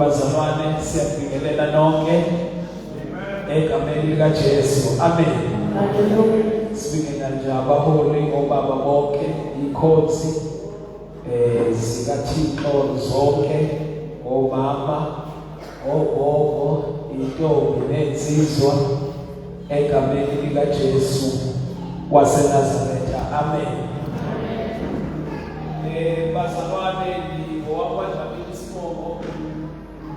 bazalwane siyabingelela nonke egameni lika Jesu. Amen. Sibingelela nje abaholi obaba bonke, ikhotsi zikaThixo zonke, omama, ogogo, intombi nensizwa egameni lika Jesu waseNazaretha. Amen. Bazalwane ngowakwadlamini Sibongo,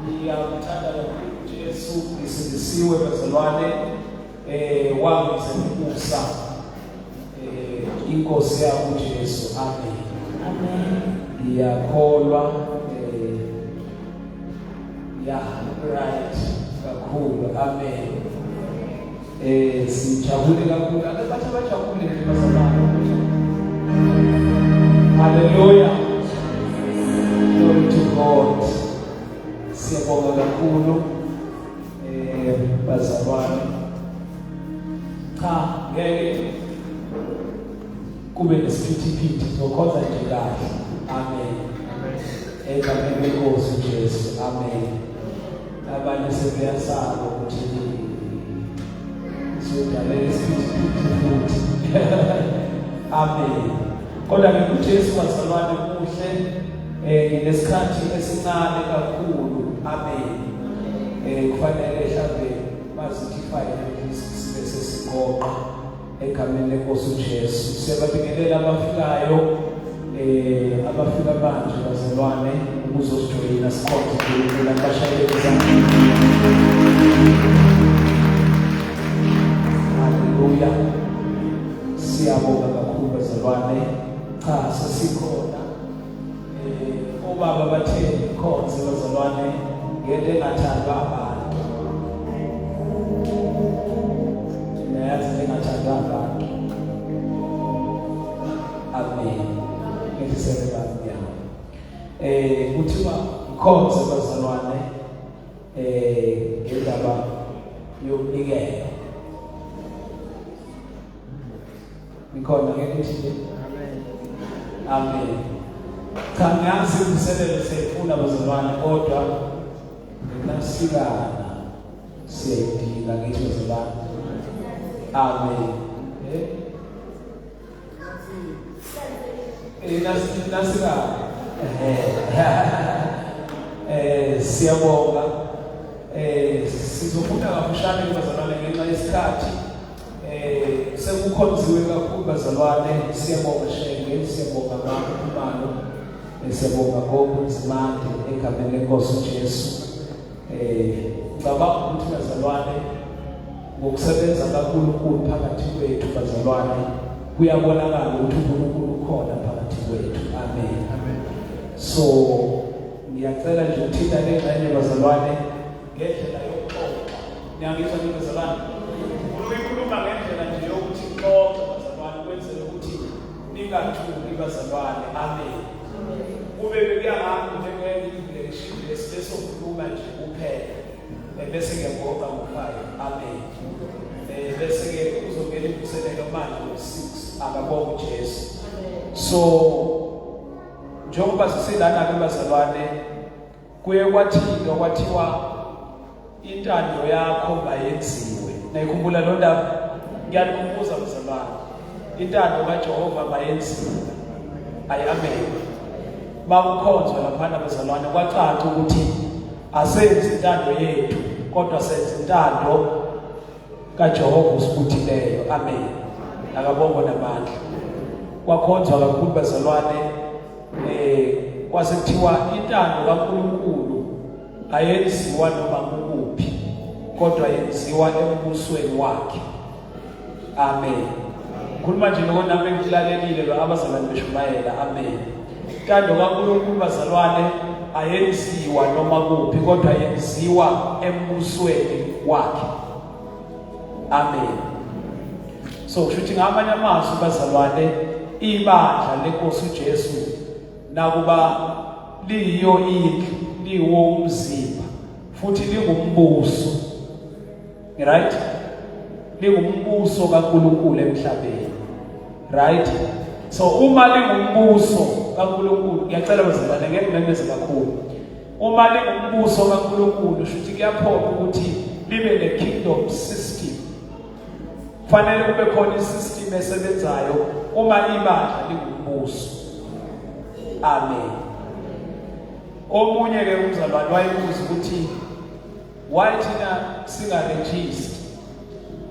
ngiyamthanda kakhulu uJesu, ngisindisiwe bazalwane, wangisebenza inkosi yakho uJesu. Amen. Amen. Ngiyakholwa right kakhulu. Amen. Sijabule kakhulu, ake bathi bajabule nje bazalwane. Hallelujah. Glory to God. Siyabonga kakhulu bazalwane. Cha, ngeke kube nesiphithiphithi sokhonza nje kahle. Amen. Egameni lenkosi uJesu. Amen. Abanye sebeyasaba ukuthi sodala isiphithiphithi futhi. Amen. Kodwa ke uJesu bazalwane kuhle, ngesikhathi esincane kakhulu. Amen. Kufanele mhlambe bazithify sibe sesigoqa egameni lenkosi uJesu. Siyababingelela abafikayo, abafika manje bazalwane ukuzosijoyina sikhonze uNkulunkulu abashayeli ezandleni. Hallelujah. Siyabonga kakhulu bazalwane. Cha, sesikhona obaba bathe ikhonze bazalwane ngeke engathandwa abantu. Nayazi engathandwa abantu. Amen. Ngisebe bamnyama. Kuthiwa ikhonze bazalwane ngendaba yokunikela. Nikhona ngeke nje. Amen. Kangazi umsebenzi sefuna bazalwane kodwa nasikana siyadinga ngithi bazalwane. Amen. Nasikana. Siyabonga. Sizofuna kabushane bazalwane ngenxa yesikhathi. Sekukhonziwe kakhulu bazalwane. Siyabonga shenge, siyabonga amakhumalo, siyabonga ngobunzimande egameni lenkosi uJesu. Ngicabanga ukuthi bazalwane ngokusebenza kakhulu phakathi kwethu bazalwane kuyabonakala ukuthi uNkulunkulu ukhona phakathi kwethu. Amen. Amen. So ngiyacela nje ukuthinta lengane bazalwane ngendlela yokuxoxa. Niyangizwa nini bazalwane? Ukhuluma ngendlela nje yokuthi xoxa bazalwane kwenzele ukuthi ningathuki bazalwane. Amen. Kube bekuyahamba njengelection lesokhuluma nje kuphela. Bese ngiyabonga ngo5. Amen. Bese ke uzongena imvuselelo manje ngo6 akabonga uJesu. So njengoba siselana ke bazalwane kuye kwathiwa intando yakho mayenziwe. Nayikhumbula lo ndaba, ngiyalikhumbuza bazalwane. Intando kaJehova mayenziwe. Amen. Bakukhonzwa lapha bazalwane kwacaca ukuthi asenze intando yethu kodwa senze intando kaJehova usibuthileyo. Amen. Akabongo namandla. Kwakhonzwa kakhulu bazalwane kwasekuthiwa intando kaNkulunkulu ayenziwa noma kukuphi kodwa yenziwa embusweni wakhe. Amen. Khuluma nje lokho nami ngilalelile lo abazalwane beshumayela. Amen. Intando kaNkulunkulu bazalwane ayenziwa noma kuphi kodwa yenziwa embusweni wakhe. Amen. So kushuthi ngamanye amazwi bazalwane ibandla lenkosi uJesu nakuba liyo indlu liwo umzimba futhi lingumbuso. Right? Lingumbuso kaNkulunkulu emhlabeni. Right? So uma lingumbuso kaNkulunkulu ngiyacela bazalwane ngeke nembeze kakhulu. uma lingumbuso kaNkulunkulu shuthi kuyaphoqa ukuthi libe ne-kingdom system. Kufanele kube khona i-system esebenzayo uma ibandla lingumbuso. Amen. Omunye ke umzalwane wayebuza ukuthi why thina singaregister?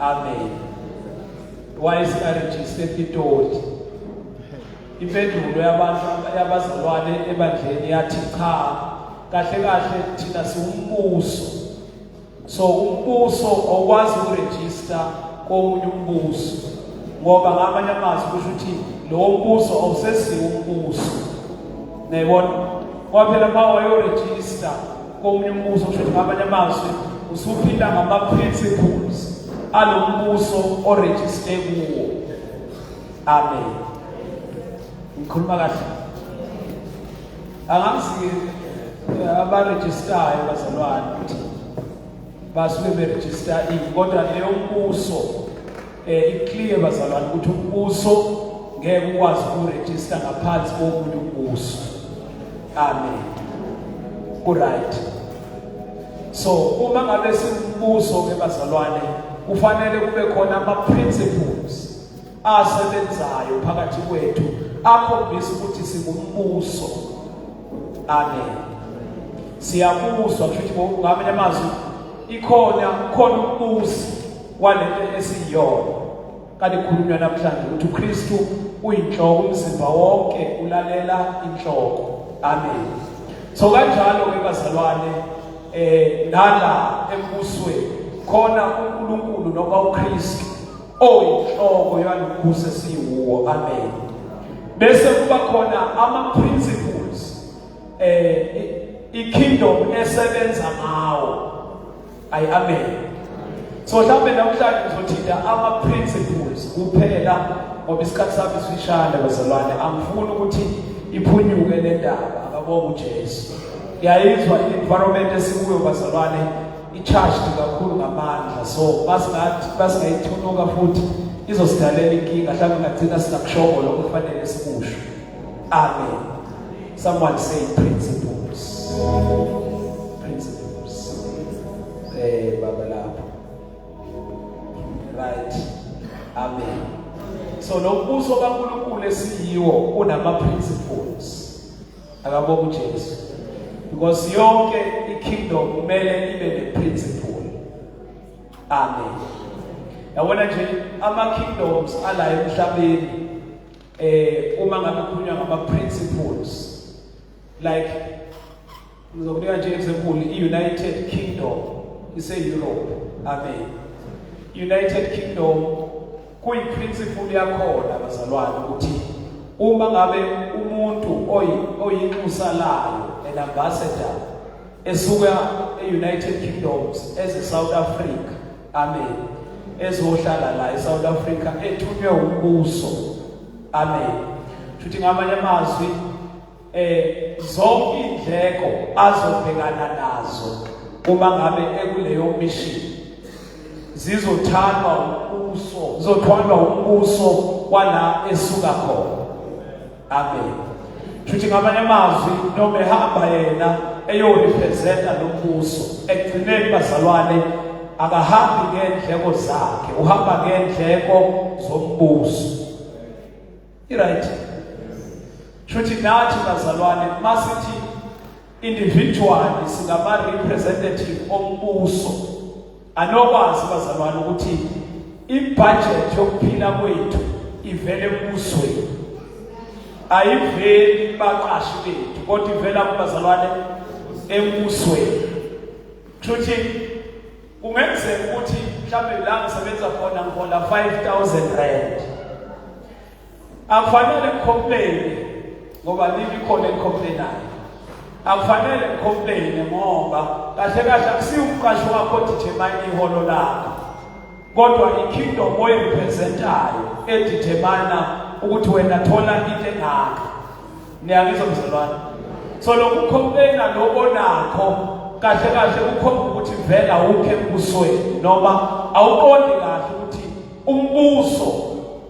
Amen. Why singaregister ePitoli? Impendulo yabantu yabazalwane ebandleni yathi cha, kahle kahle thina siwumbuso. So umbuso awukwazi ukurejista komunye umbuso ngoba ngamanye amazwi kusho ukuthi lo mbuso awusesiwo umbuso. Nayibona ngoba phela uma wayorejista komunye umbuso kusho ukuthi ngamanye amazwi usuphinda ngama-principles alo mbuso orejiste kuwo. Amen. Ngikhuluma kahle. Angazi abarejistayo bazalwane ukuthi basuke beregister kodwa leyo mbuso iclear bazalwane ukuthi umbuso ngeke ukwazi ukuregister ngaphansi komunye umbuso. Amen. Right. So uma ngabe simbuso ke bazalwane kufanele kube khona ama-principles asebenzayo phakathi kwethu akhombisa ukuthi singumbuso. Amen. Siyabuswa futhi ngamanye amazwi khona umbusi walento esiyona. Kanti kukhulunywa namhlanje ukuthi uKristu uyinhloko, umzimba wonke ulalela inhloko. Amen. So kanjalo ke bazalwane nala embusweni khona uNkulunkulu noma uKristu oyinhloko yalombuso esiwo. Amen. Bese kuba khona ama-principles i-kingdom esebenza ngawo. Amen. So mhlawumbe namhlanje ngizothinta ama-principles kuphela ngoba isikhathi sami sifishane bazalwane. Angifuni ukuthi iphunyuke le ndaba. Akabonga uJesu. Ngiyayizwa i-environment esikuyo bazalwane i-charged kakhulu ngamandla. So basingayithunuka futhi izosidalela inkinga mhlawumbe ngagcina sinakushoko lokho kufanele sikusho. Amen. Someone say principles. Principles. Baba lapho. Right. Amen. So lo mbuso kaNkulunkulu esiyiwo unama-principles. Akabonga uJesu. Because yonke i-kingdom kumele ibe ne-principle. Amen. Yabona nje ama-kingdoms ala emhlabeni uma ngabe kukhulunywa ngama-principles like ngizokunika nje example i-United Kingdom ise-Europe. Amen. United Kingdom kuyi-principle yakhona bazalwane ukuthi uma ngabe umuntu oyinxusa layo an ambassador esuka e-United Kingdoms eze-South Africa. Amen. Ezohlala la eSouth Africa ethunywe umbuso. Amen. Futhi ngamanye amazwi zonke indleko azobhekana nazo uma ngabe ekuleyo mission zizothandwa umbuso wala esuka khona. Amen. Futhi ngamanye amazwi noma ehamba yena eyorepresenta lo mbuso ekugcineni bazalwane akahambi ngendleko zakhe, uhamba ngendleko zombuso. Right? Futhi nathi bazalwane masithi individually singama-representative ombuso anokwazi bazalwane ukuthi i-budget yokuphila kwethu ivele embusweni, ayiveli baqashi bethu kodwa ivela kubazalwane embusweni. Futhi kungenzeka ukuthi mhlawumbe la ngisebenza khona ngihola 5,000 rand. Akufanele ngicomplain ngoba libi khona engicomplainayo. Akufanele ngicomplain ngoba kahle kahle akusiyo umqashi wakho determine iholo lakho. Kodwa i-kingdom oyirepresentayo edetermine ukuthi wena thola into engaka. Niyangizwa mzalwane? So lokhu complaina lokho kahle kahle ukhomba ukuthi vela ukhe embusweni noma awuqondi kahle ukuthi umbuso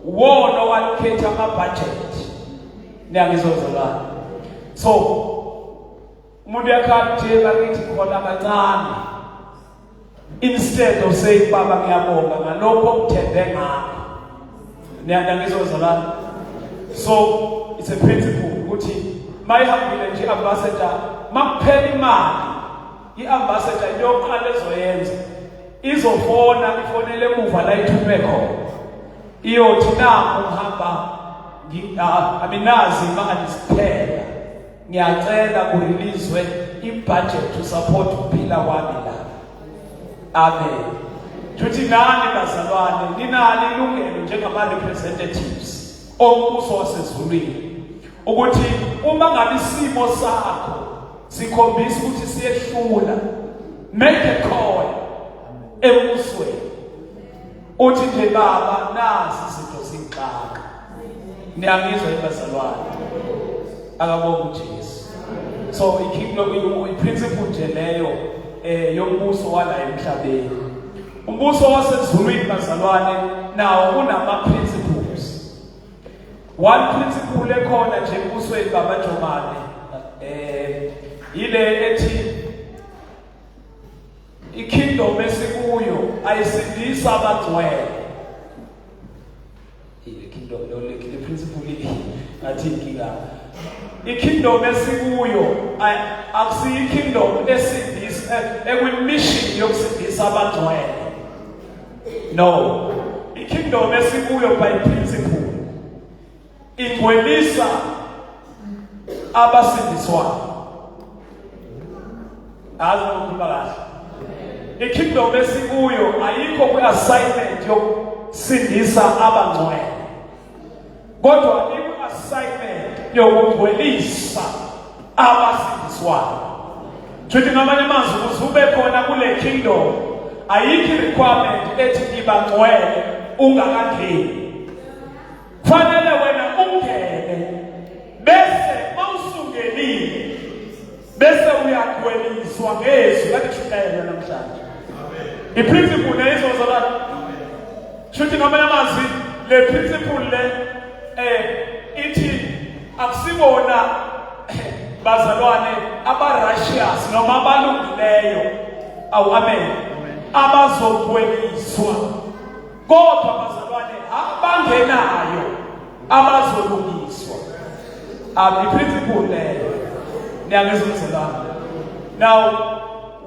wona owakhetha ama-budget. Niyangizwa mzalwane? So umuntu yakhathi bakithi khona kancane instead of saying baba ngiyabonga ngalokho okuthembe ngakho ngizozalana. So it's a principle ukuthi mayihambile nje ambassador makuphela imali iambassador into yokuqala ezoyenza izofona ifonele emuva la ithume khona iyothi naku ngihamba aminazi imali siphela ngiyacela kurelease ibudget to support ukuphila kwami la. Amen. Juthi nani bazalwane ninalo ilungelo njengama representatives ombuso wasezulwini ukuthi uma ngabe isimo sakho sikhombisa ukuthi siyehlula, make a call embusweni uthi nje baba nasi izinto zingxaka. Niyangizwa bazalwane, akabonga uJesu. So i-principle nje leyo yombuso wala emhlabeni. Umbuso wasezulwini bazalwane nawo kunama principles. One principle ekhona nje embusweni kaMajomane ile ethi ikingdom esikuyo ayisindisa abangcwele. Ikingdom le principle ngathi inkinga. Ikingdom esikuyo akusiyi ikingdom esindisa ekwimission yokusindisa abangcwele. No, ikingdom esikuyo by principle ingcwelisa abasindiswayo. Azokhuluma kahle. Ikingdom esikuyo ayikho kwi-assignment yokusindisa abangcwele, kodwa i-assignment yokungcwelisa abasindiswayo. Futhi ngamanye amazwi ukuze ube khona kule kingdom ayikho requirement ethi ibangcwele ungakangeni. Kufanele wena ungene bese mawusungelile bese uyagcweliswa ngezwi lathi shumayela namhlanje. I-principle leyo izozala. Futhi ngamanye amazwi le principle le ithi akusibona bazalwane aba-righteous noma abalungileyo, awu amen, abazogcweliswa, kodwa bazalwane abangenayo abazolungiswa. I-principle leyo niyangizwa. Now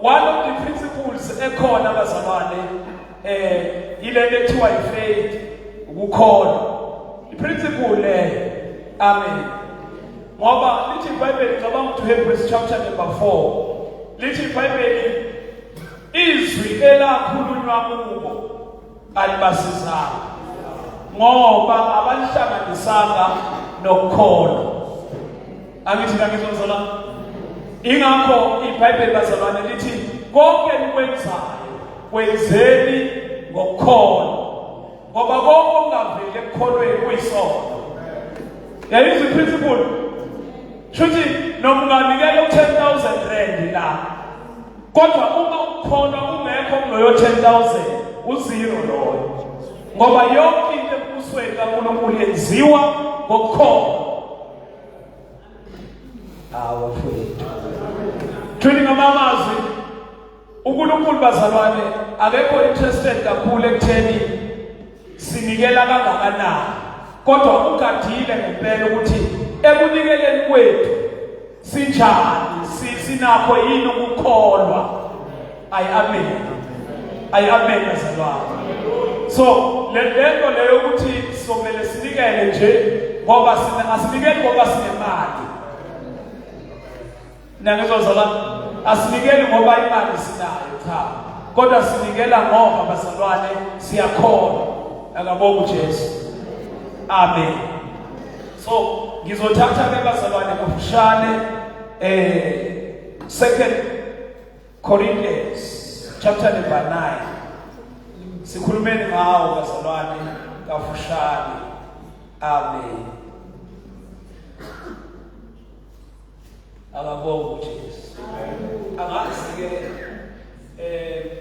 one of the principles ekhona bazalwane ile ethiwa i-faith, ukukholwa. I-principle leyo, amen, ngoba lithi iBhayibheli ngicabanga ukuthi Hebrews chapter number 4 lithi iBhayibheli izwi elakhulunywa kubo alibasizanga ngoba abalihlanganisanga nokukholwa. Angithi ngizozala. Ingakho iBhayibheli bazalwane lithi konke nikwenzayo kwenzeni ngokukholwa, ngoba konke okungaveli ekukholweni kuyisono. Yayizwa i-principle. Futhi noma unganikela u10,000 rand la, kodwa uma ukukholwa ungekho kuloyo 10,000 uzero loyo, ngoba yonke into embusweni kaNkulunkulu yenziwa ngokukholwa. Awafowethu. Futhi ngamazwi uNkulunkulu bazalwane akekho interested kakhulu ekutheni sinikela kangakanani, kodwa ugadile ngempela ukuthi ekunikeleni kwethu sinjani, sinakho yini ukukholwa. Amen bazalwane. So lento leyo ukuthi somele sinikele nje ngoba asinikeli ngoba sinemali. Nangizozala, asinikeli ngoba imali sinayo cha, kodwa sinikela ngoba bazalwane siyakholwa. Akabonga uJesu. Amen. So ngizothatha ke bazalwane ngokushane 2 Corinthians chapter number 9. Sikhulumeni ngawo bazalwane kafushane. Amen. Akabonga uJesu. Angazi ke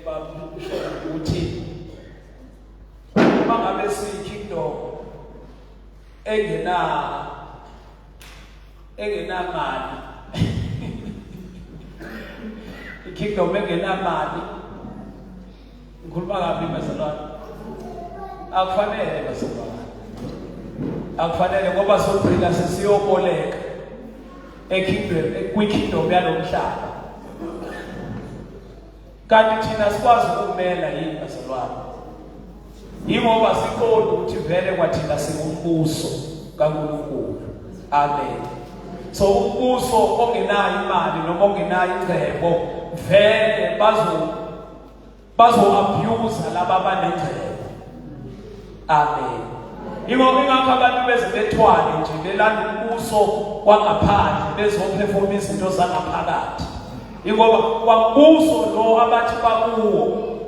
babusho ukuthi uma ngabe siyikingdom engena mali ikingdom engenamali. Ngikhuluma kabi bazalwane. Akufanele bazalwane. Akufanele ngoba sogcina sesiyoboleka kwikingdom yalomhlaba. Kanti thina sikwazi ukumela yini bazalwane? Yingoba siqonda ukuthi vele kwathina singumbuso kaNkulunkulu. Amen. So umbuso ongenayo imali noma ongenayo ingcebo vele bazo abuse laba abanengcebo. Amen. Ingakho abantu bezibethwale nje belanda umbuso wangaphandle bezophefoma izinto zangaphakathi. Ingoba kwambuso lo abathi bakuwo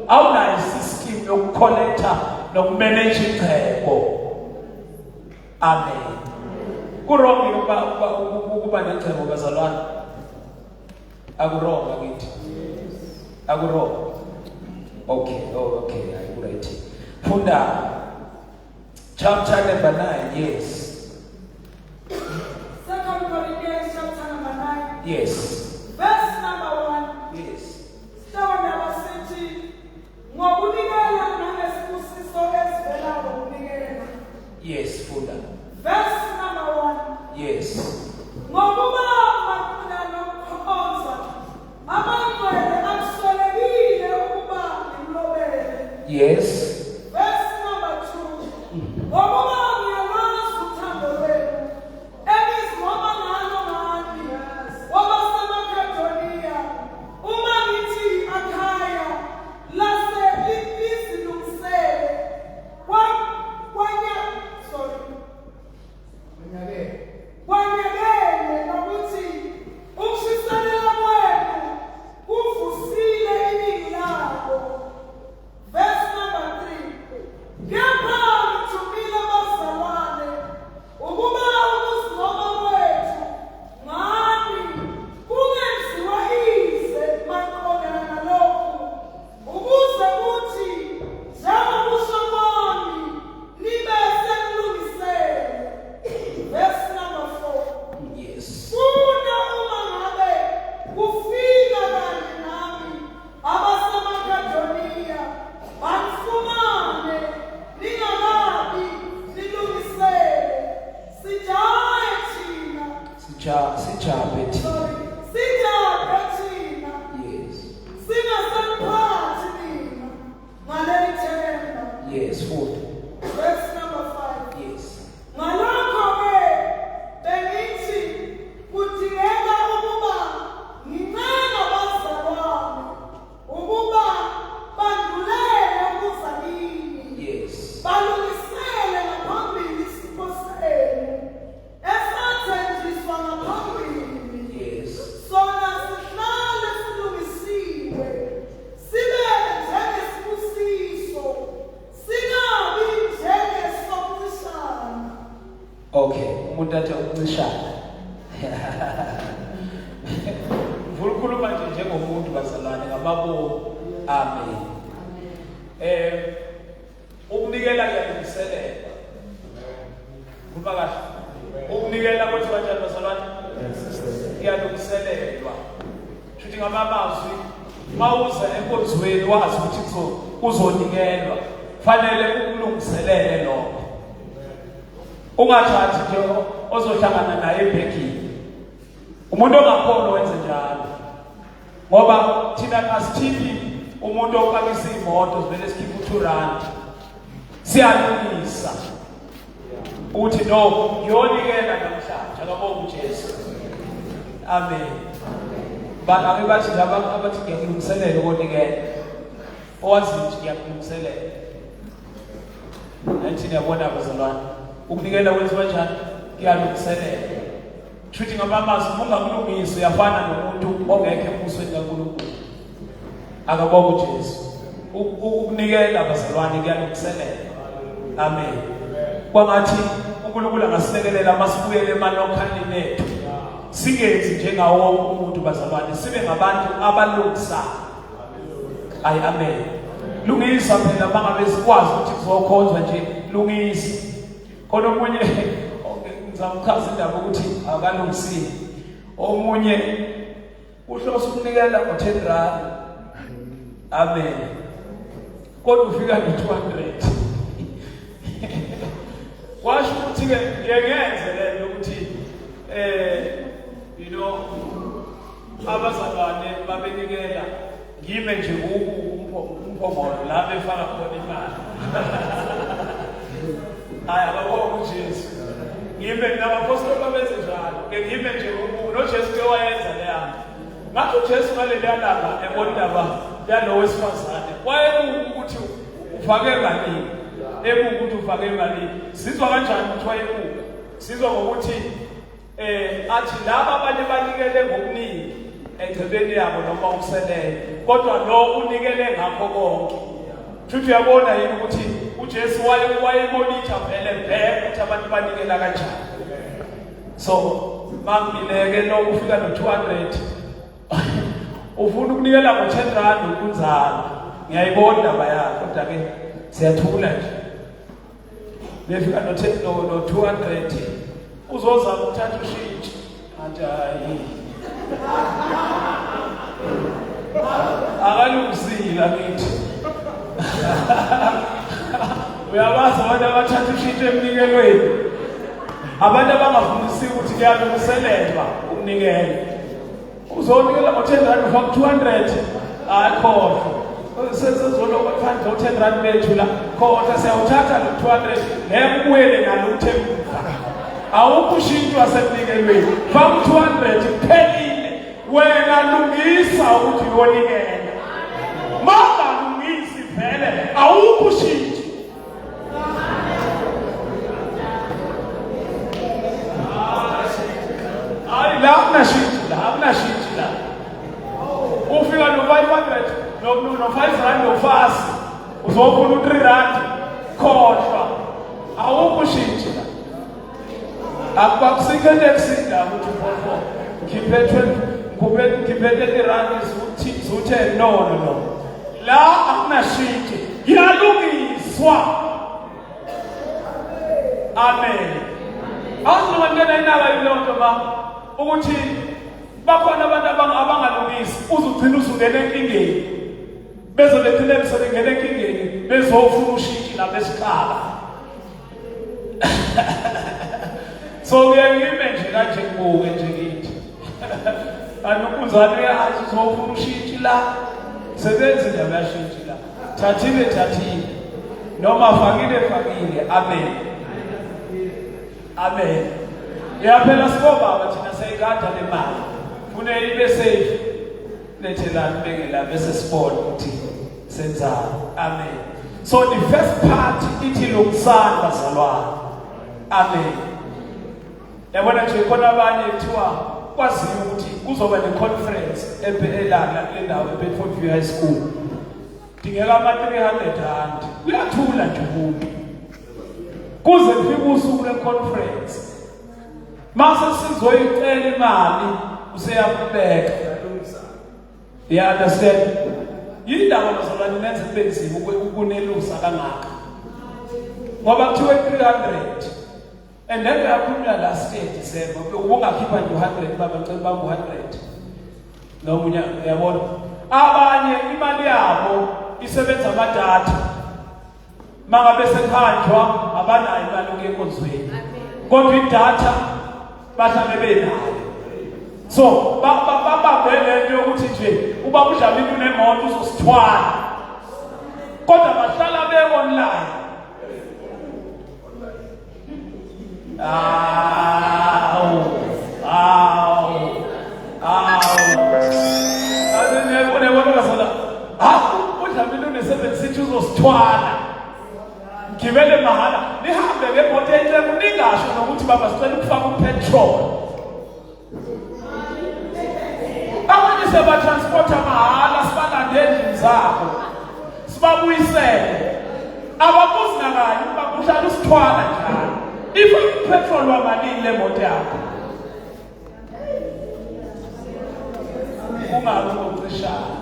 awunayo system yokucollecta nokumanage ingcebo. Amen. Kurongi ukuba nengcebo bazalwane. Akuronga kithi. Akuronga. Okay, okay, I'm right. Funda chapter number 9, yes. 2 Corinthians chapter number 9. Yes. Verse number 1. Yes. Stone abasithi ngokunikela nanesibusiso esivela ngokunikela. Yes, Funda. Verse number 1. Yes. Ngokuba makuna nokukhonza abangcwele akuswelekile ukuba ngimlobele. Yes. Verse number 2. Ngokuba ngiyalwazi uthando lwenu ebizigoma ngalo ngani wabasemaKedoniya uma ngithi Akhaya lase lizilungisele kwanyakele nokuthi ukushiselela kwenu kuvusile iningi labo. Verse number 3. Kepha ngithumile abazalwane ukuba ukuzigoma kwethu ngani kungenziwa ize maqondana nalokhu, ukuze kuthi njengokusho kwami nibe senilungisele. Verse number 4. Yes. Funa uma ngabe kufika kanye nami abasemaKedoniya banifumane ningakabi nilungisele, sijahe thina. Sijabe thina. Sijahe thina. Yes. Singasaniphathi nina ngaleli themba. Yes, Funda. Verse number 5. Yes. Ngalokho-ke bengithi kudingeka ukuba ngincenge abazalwane ukuba bandulele ukuza kini, Yes. balungisele ngaphambili isipho senu esathenjiswa ngaphambili. Yes. Sona sihlale silungisiwe, sibe njengesibusiso, singabi njengesokucishana. Okay, umuntu athi ukucishana. Ngikukhuluma nje njengomuntu bazalwane ngamabomu. Amen. Ukunikela kuyalungiselela. Kuba kahle. Ukunikela kwathi kanjani bazalwane? Kuyalungiselelwa. Shuthi ngamamazwi mawuza enkonzweni wazi ukuthi uzonikelwa. Fanele ukulungiselele lokho. Ungathathi nje ozohlangana naye ebhekini. Umuntu ongakhona wenze njalo. Ngoba thina asithithi umuntu oqalisa imoto sivele sikhipha 2 rand. Siyalungisa. Uthi no, ngiyonikela namhlanje akabonga uJesu. Amen. Ake bathi laba abathi ngiyakulungiselela ukunikela. Owazi nje ngiyakulungiselela. Nathi niyabona bazalwane. Ukunikela kwenziwa njani? Kuyalungiselela. Shuthi ngamamazwi ungakulungisi uyafana nomuntu ongekho embusweni kaNkulunkulu. Akabonga uJesu. Ukunikela bazalwane kuyalungiselela. Amen. Kwangathi uNkulunkulu angasilekelela masibuyele emalokhaleni ethu. Singenzi njengawo umuntu bazalwane, sibe ngabantu abalungisayo. Amen. Lungisa phela mangabe sikwazi ukuthi kuzokhonzwa nje lungisa. Khona omunye ngizamchaza indaba ukuthi akalungisile. Omunye uhlose ukunikela ngo-10 rand. Amen. Kodwa ufika no-200. Washo ukuthi-ke ngiyengenze lento ukuthi abazalwane babenikela ngime nje umphongolo la befaka khona imali. Hayi ababonga uJesu. Ngime nabapostoli babenze njalo. Ngime nje noJesu ke wayenza leya. Ngathi uJesu ngaleliya langa ebona indaba yalo wesifazane. Wayebukuthi ufake malini? Ebukuthi ufake malini? Sizwa kanjani ukuthi wayebuku? Sizwa ngokuthi athi laba abanye banikele ngokuningi egcebeni yabo noma ukuselele. Kodwa lo unikele ngakho konke. Futhi uyabona yini ukuthi uJesu wayebonitha vele bheke ukuthi abantu banikela kanjani. So mangileke lo ufika no-200 ufuna ukunikela ngo-10 rand ukunzala. Ngiyayibona indaba yakho kodwa ke siyathula nje. Befika no-200 uzozama ukuthatha ushintshi. Athi hayi. Akalungisile akithi. Uyabazi abantu abathatha ushintshi emnikelweni. Abantu abangafundisi ukuthi kuyalungiselelwa ukunikela. Uzonikela ngo-10 rand ufaka 200. Ayikhohlwa. Sezoloba phandle u-10 rand bethu la. Kodwa siyawuthatha lo-200 ngeke ubuyele nalo uthemba. Awukho ushintsho wasemnikelweni. Faka 200 kuphelile. Wena lungisa ukuthi uyonikela. Mangalungisi vele awukho ushintsho. La akunashintshi la. Ufika no-500 no-5 rand ofasi uzofuna u-3 rand khohlwa awukho ushintshi la. Akusikele ekusida ukuthi ngiphethe 3 rand zuthe no. La akunashintshi yalungiswa. Amen. Awuzongena inaba yilonto ukuthi bakhona abantu abangalungisi uzugcina usungena enkingeni. Bezolethile besongena enkingeni bezofuna ushintshi la besikhaba. So ngiyime nje kanje kubuke nje ngithi. Anokunzana uyazi uzofuna ushintshi la. Sebenza indaba yashintshi la. Thathile. Noma fakile. Amen. Amen. Yaphela sibobaba thina sayigada le mali. Kufanele ibe safe. Lethelani bengela bese sibona ukuthi senzani. Amen. So the first part ithi lokusana bazalwane. Amen. Yabona nje khona abanye kuthiwa kwaziyo ukuthi kuzoba ne-conference elana kule ndawo eBedford View High School. Dingeka ama-300 rand. Kuyathula nje kubi. Kuze kufike usuku le-conference. Mase sizoyicela imali useyakubeka. You understand? Yindaba bazalwane nenze kubenzima ukunelusa kangaka. Ngoba kuthiwe 300. And then uyakhuluma last year December ubungakhipha nje 100 babacela bambu 100. Nomunye uyabona. Abanye imali yabo isebenza amadatha. Mangabe sekhanjwa abanayo imali ukuyenkonzweni. Kodwa idatha bahlale benayo. So bababele nje ukuthi nje uba kudlala into nemoto uzosithwala. Kodwa bahlala be-online. Udlamini unesebenzisithi uzosithwala. Ngibele mahala. Nihambe ngemoto enhle kuningasho nokuthi baba sicela ukufaka upetrol. Abanye sebatransporta mahala sibalande endlini zabo. Sibabuyisele. Ababuzi ngakanye bakuhlala usithwala njalo. If petrol wamalini le moto yakho. Ungabe ngokucishana.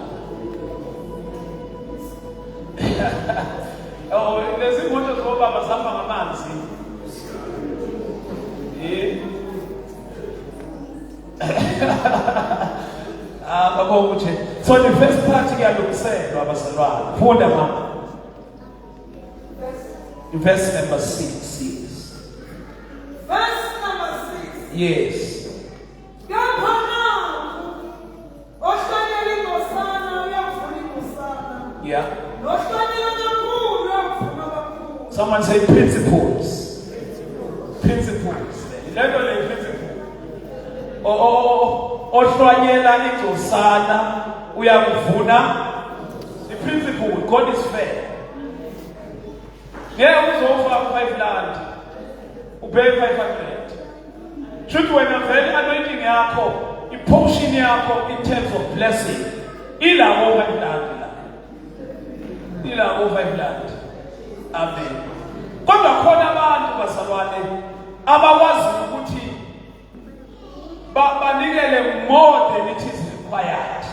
Oh, lezi moto zobaba zihamba ngamanzi. Babonga ukuthi so the first part kuyalungiselwa abazalwane. Funda mama. Verse number 6. Verse number 6. Yes. Yeah. Someone say principles. Principles. Level principle. Ohlwanyela iNkosana uyakuvuna. The principle, God is fair. Yeah, uzofa 5 land. Ubeke 500. Should when a very anointing yakho, portion yakho in terms of blessing, ila over 5 land. Ila over 5 land. Amen. Kodwa khona abantu bazalwane abawazi ukuthi banikele more than it is required.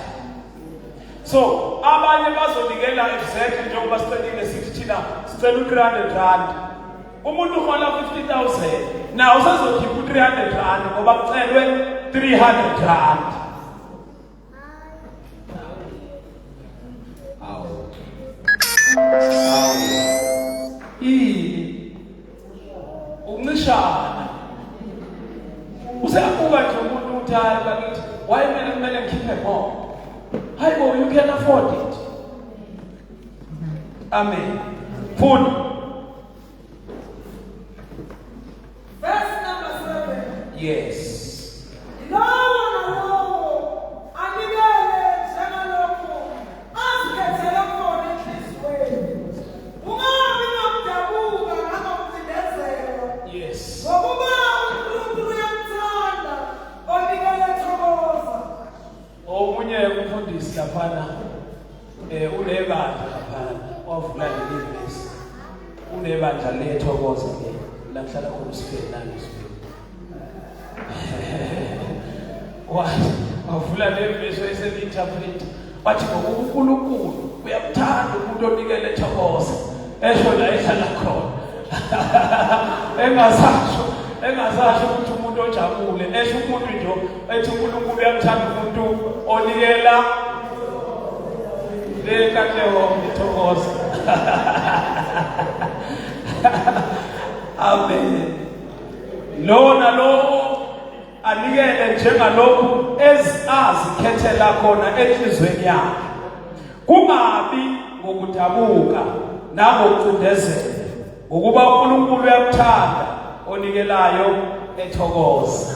So abanye bazonikela exactly njengoba sicelile sithi thina sicela u300 umuntu uhola 50,000 na usazokhipha u300 ngoba kucelwe 300. Uncishana useyabuka nje umuntu uthaya bakithi why kumele ngikhiphe more. Hayibo, you can afford it. Amen. Food. Verse number 7. Yes. Laphana unebandla laphana wavula lelivesi unebandla lethokoza ke la kuhlala khona uSiphelani nanisiphi wavula lelivesi eselinterpret wathi ngokuNkulunkulu uyamthanda umuntu onikele thokoza esho la ehlala khona engasasho ukuthi umuntu ojabule esho umuntu nje ethi uNkulunkulu uyamthanda umuntu onikela Amen. Lona lo anikele njengalokhu azikhethela khona enhlizweni yakhe. Kungabi ngokudabuka nangokucindezela ngokuba uNkulunkulu uyamthanda onikelayo ethokoza.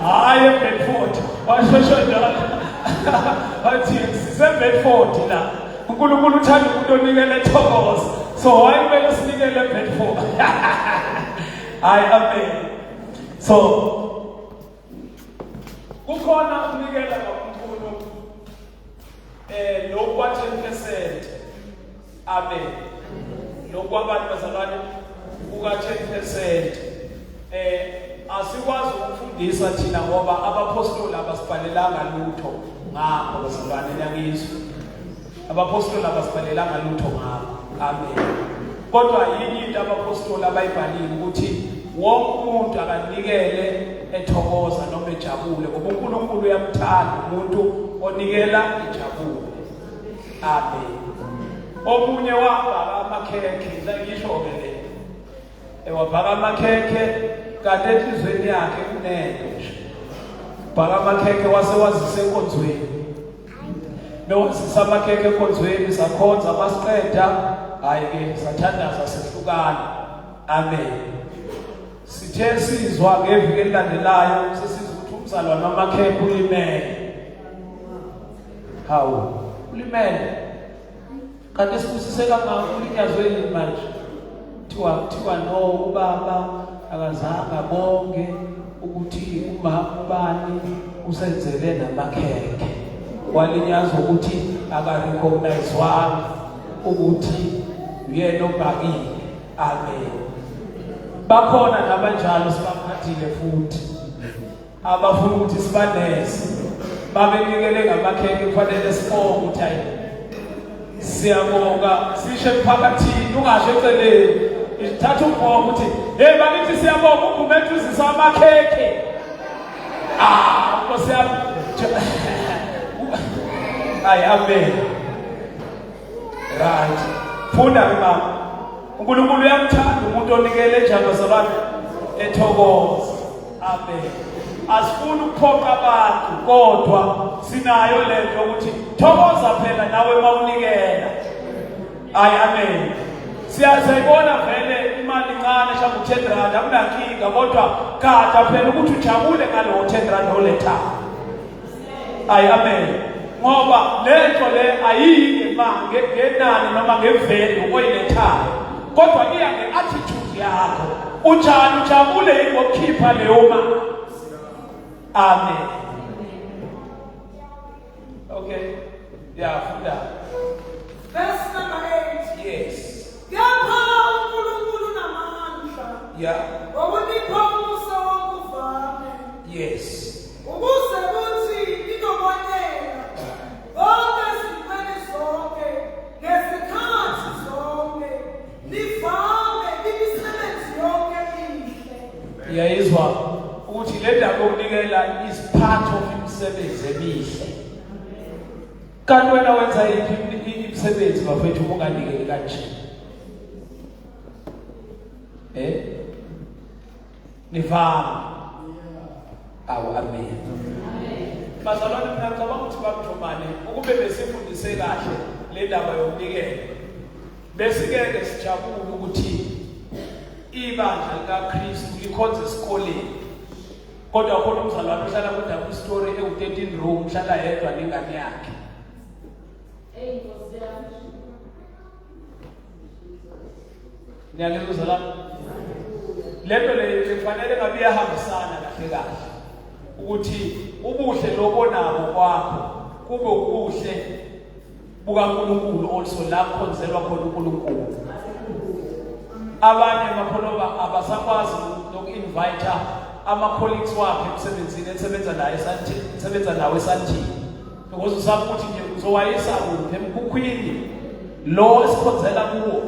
Hayi Bedford washosho njalo athi siseBedford la uNkulunkulu uthanda umuntu onikele ethokoza so why kumele sinikele Bedford. Hayi amen. So kukhona ukunikela kakhulu lokwa 10%. Amen. Lokwa abantu bazalwane kuka 10%. Asikwazi ukufundisa thina ngoba abapostoli abasibhalelanga lutho ngakho bazalwane yakizwe. Abapostoli abasibhalelanga lutho ngakho. Amen. Kodwa yinye into abapostoli abayibhalile ukuthi wonke umuntu akanikele ethokoza noma ejabule ngoba uNkulunkulu uyamthanda umuntu onikela ejabule. Amen. Omunye wabhaka amakhekhe ngisho ke le wabhaka amakhekhe kanti enhlizweni yakhe kunene nje bhaka amakhekhe wazise enkonzweni nowazisa amakhekhe enkonzweni sakhonza masiqeda hayi ke sathandaza sehlukana. Amen. Sithe sizwa ngeviki elilandelayo sesizwa ukuthi umzalwane wamakhekhe ulimele. Hawu ulimele kanti sibusise kangaka ulinyazwe yini manje thiwa no ubaba akazange bonke ukuthi umahambani usenzele namakhekhe walinyazwa ukuthi akarecognizewa ukuthi uyena obhakile. Amen. Bakhona nabanjalo sibaphathile futhi abafuna ukuthi sibaneze babenikele ngamakhekhe kufanele sibonge ukuthi hayi siyabonga sishe phakathini ungasho eceleni ithatha umbongo ukuthi hey bakithi siyabonga uGumethu uzisa amakhekhe Nkosi yami. Hayi amen. Right. Funda ke mama. uNkulunkulu uyamthanda umuntu onikele njalo zabanye ethokoza. Amen. Asifuni ukuphoqa abantu kodwa sinayo lento ukuthi thokoza phela nawe mawunikela. Hayi amen. Siyazibona vele imali incane shaka u10 akunankinga kodwa kade phela ukuthi ujabule ngalo 10 oletha. Hayi amen. Ngoba lento le ayike manje ngenani noma ngevelu oyilethayo kodwa iya ngeattitude yakho unjani ujabule ngokukhipha leyo mali. Amen. Okay. Yeah, funda. Verse number 8. Yes. Yapha uNkulunkulu namandla. Yeah. Ngokunipha umusa wokuvame. Yes. Ukuze kuthi nizobonela bonke izimene zonke ngesikhathi zonke nivame imisebenzi yonke emihle. Iyayizwa ukuthi le ndaba yokunikela is part of imisebenzi emihle. Kanti wena wenza yiphi imisebenzi bafethu unganikeli kanje? Nivama. Awu amen. Bazalwane mina ngicabanga ukuthi bakuthomane ukube besifundise kahle le ndaba yokunikela. Besikeke sijabule ukuthi ibandla likaKristu likhonza esikoleni. Kodwa khona umzalwane uhlala kudaba story ewu13 room uhlala yedwa nengane yakhe. Niyangizwa uzalwane? Lento le kufanele ngabe iyahambisana kahle kahle. Ukuthi ubuhle lobonabo kwakho kube ubuhle bukaNkulunkulu also la kukhonzelwa khona uNkulunkulu. Abanye bakhona abasakwazi nokuinvite ama-colleagues wakhe emsebenzini esebenza nawe esandile. Because usapho ukuthi nje uzowayisa kuphi emkhukhwini lo esikhonzela kuwo.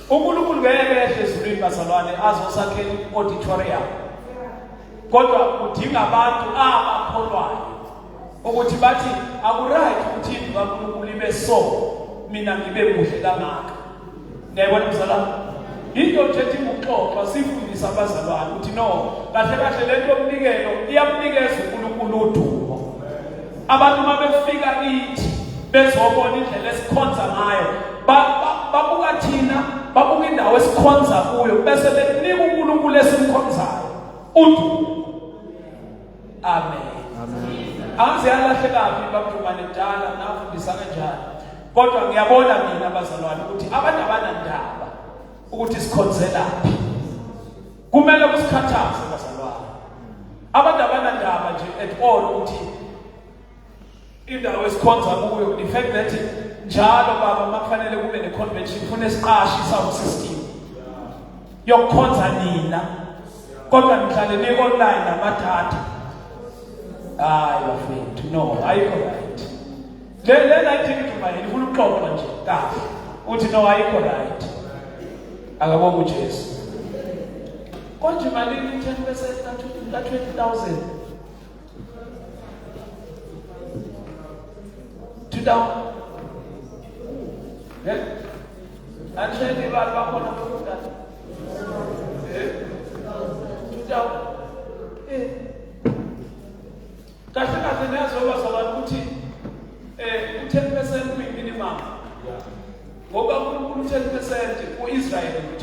uNkulunkulu ngeke ehle ezulwini bazalwane azosakhela i-auditorium. Kodwa udinga abantu abakholwayo ukuthi bathi akuright ukuthi indlu kaNkulunkulu ibe so mina ngibe kuhle kangaka. Ngiyabona mzalwane. Into nje ethi ukuxoxa sifundisa abazalwane ukuthi no kahle kahle lento yomnikelo iyamnikeza uNkulunkulu udumo. Abantu mabefika kithi bezobona indlela esikhonza ngayo babuka thina babuka indawo esikhonza kuyo bese bekunika uNkulunkulu esimkhonzayo udumo. Amen. Angize yalahle kabi bakuthumane njalo nafundisa kanjani. Kodwa ngiyabona mina abazalwane ukuthi abantu abanandaba ukuthi sikhonzelaphi. Kumele kusikhathaze bazalwane. Abantu abanandaba nje at all ukuthi indawo esikhonza kuyo the fact that njalo baba makufanele kube ne-convention kufuna esiqashi sound system yokukhonza nina kodwa nihlale ni-online namadata. Hayi bafethu no ayikho right. Le light ngithumayeni ufuna ukuxoxa nje kahle uthi no ayikho right. Akabonga uJesu. Konje malini 10% ka 20,000. Tudao. Anjeni bakhona futhi. Tudao. Kahle kahle nezoba zabantu ukuthi 10% kuyiminimum. Ngoba uNkulunkulu 10% kuIsrael 10%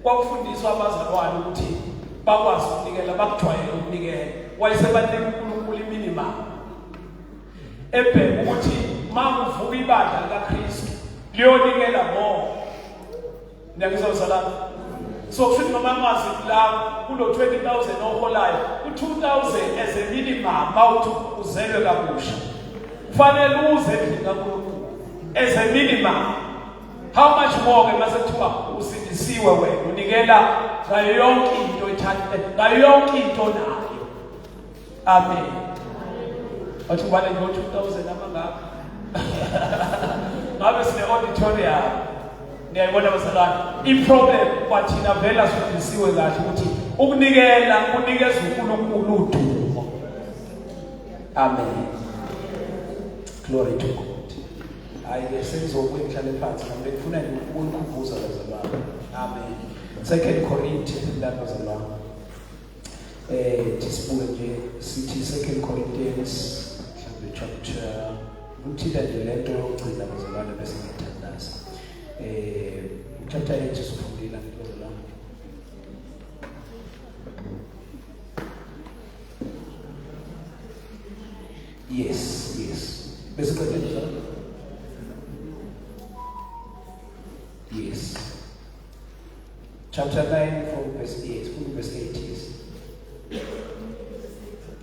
kwakufundiswa abazalwane ukuthi bakwazi ukunikela bakujwayele ukunikela. Wayesebanika uNkulunkulu iminimum. Ebheka ukuthi makuvuka ibandla likaKristu liyonikela more. Ngiyakuzwa salama. So kusho noma mazi la kulo 20,000 oholayo u2,000 as a minimum mawuthi uzelwe kabusha. Kufanele uze endlini kaNkulunkulu as a minimum. How much more ke mase kuthiwa usindisiwe wena unikela ngayo yonke into ethathe ngayo yonke into nayo. Amen. Wathi ubale ngo 2,000 amangaka. Ngabe sine auditorium. Ngiyayibona bazalwane. I-problem kwathina vela sifundisiwe kahle ukuthi Ukunikela kunikeza uNkulunkulu udumo. Amen. Glory to God. Ayike sengizokuye ngihlale phansi nami ngifuna ukukhumbuza bazalwane. Amen. 2 Corinthians bazalwane. Tisibuke nje sithi 2 Corinthians chapter uthila nje lento yokugcina bazalwane bese ngiyathandaza. Chapter 8 sifundile bazalwane. Yes. Basically, yes. Chapter 9 from verse 8, from verse 8, yes.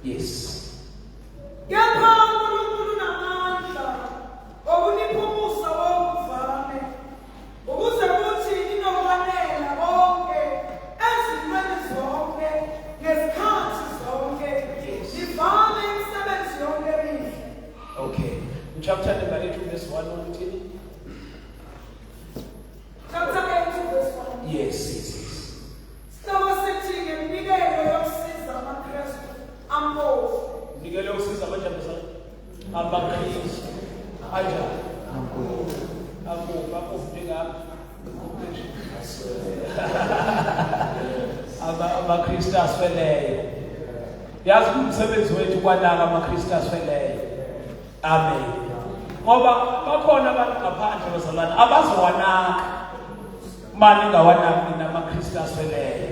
Yes. Okay. Chapter number 8, verse 1 until? Chapter 8, verse 1. Yes. Nikele usiza abajabeza abaKristu aja abaKristu asweleyo. Yazi umsebenzi wethu kwanaka abaKristu asweleyo. Amen. Ngoba bakhona abantu ngaphandle bazalwane abazowanaka manje ngawanaki namaKristu asweleyo.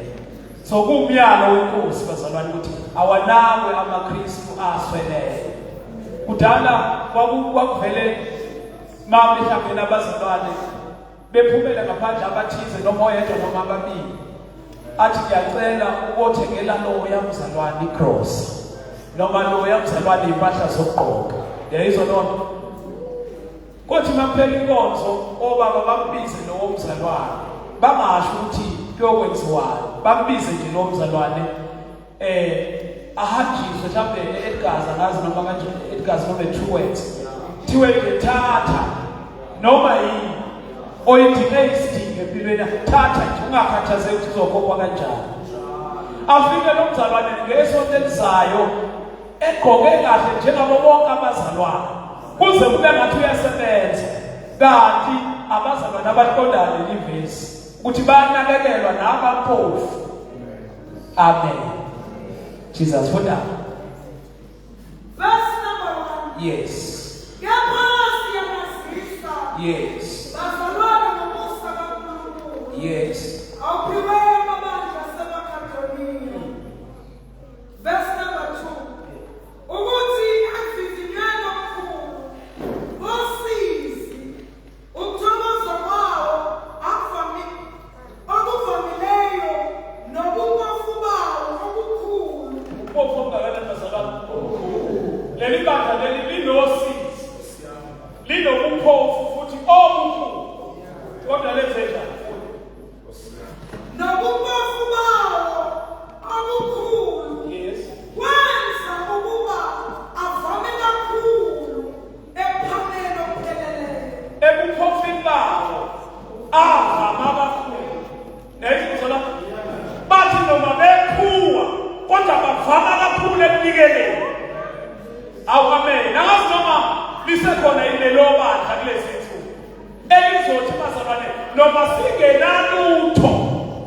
So kumyalo wenkosi bazalwane ukuthi awanakwe amaKristu asweleyo. Kudala kwakuvele mama mhlawumbe nabazalwane bephumela ngaphandle abathize noma oyedwa noma ababili. Athi ngiyacela ukuthengela lo yamzalwane iCross. Noma lo yamzalwane impahla zokugqoka. Yayizwa lonto. Kothi makuphela inkonzo obaba bambize lo mzalwane. Bangasho ukuthi kuyokwenziwayo. Bambize nje lo mzalwane ahanjiswe mhlawumbe eGaza ngazi noma kanje eGaza noma eTruworths. Thiwe ngethatha noma yini oyidinge isidingo empilweni thatha nje ungakhathazeki ukuthi uzokhopha kanjani. Afike lo mzalwane ngesonto elizayo egqoke kahle njengabo bonke abazalwane. Kuze kube ngathi uyasebenza. Kanti abazalwane abaqondayo lelivesi ukuthi banakekelwa nabaphofu. Amen. Jesus for that. Verse number 1. Yes. Yes. Yes. Verse number 2. Ukuthi afizinyana omkhulu ngosizi ukuthokoza kwawo akuvamileyo nobuphofu bawo obukhulu. Uphofu ongakanani bazalwane? Leli bandla leli linosizi. Linobuphofu futhi obukhulu. Kodwa lenzenja. Nobuphofu bawo obukhulu. Yes. Wenza ukuba avame kakhulu ephameni okupheleleyo. Ebuphofini bawo avama kakhulu. Nayizwa bathi noma bekhuwa kodwa bavama kakhulu ekunikeleni. Amen. Nangazi noma lisekhona ilelo bandla kulezi zinsuku. Elizothi bazalwane noma singenalutho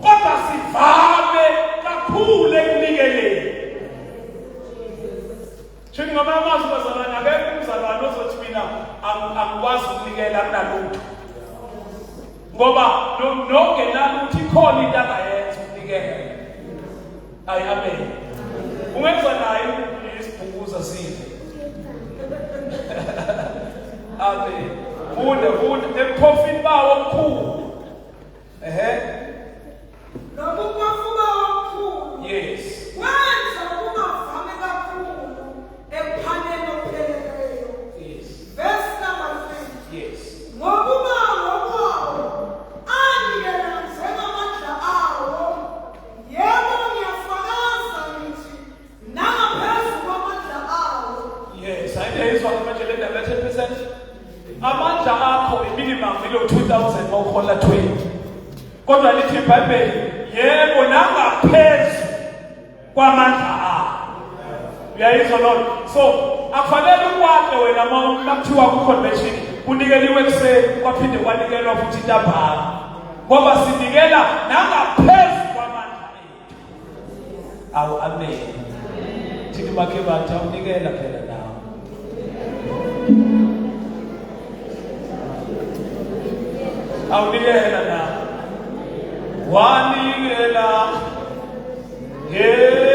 kodwa sivame kakhulu ekunikeleni. Shini ngoma amazwi bazalwane akekho umzalwane ozothi mina angikwazi ukunikela kunalutho. Ngoba nongenalutho ikhona into angayenza ukunikela. Amen. Ungenza naye isibhukuza sidle. Amen. Funda ebuphofini bawo omkhulu. Nobuphofu bawo obukhulu. Yes. Wenza ukuba avame kakhulu ephameni okupheleleyo. Yes. Verse number 3. Yes. Ngokuba ngokwawo anikela njengamandla awo. Yebo ngiyafakaza ngithi nangaphezu kwamandla awo. Yes. Ayizwa manje le ndaba 10%. Amandla akho minimum ilo 2000 mawuhola 20. Kodwa lithi iBhayibheli yebo nangaphezu kwamandla akho. Uyayizwa Lord? So akufanele ukwakhe wena makuthiwa ku-convention kunikeliwe ekuseni kwaphinde kwanikelwa futhi ntambama, ngoba sinikela nangaphezu kwamandla ethu. Awu amen. Thini bakhe bathi awunikela phela nawe. Awunikela nawe. Wanikela ngendodana.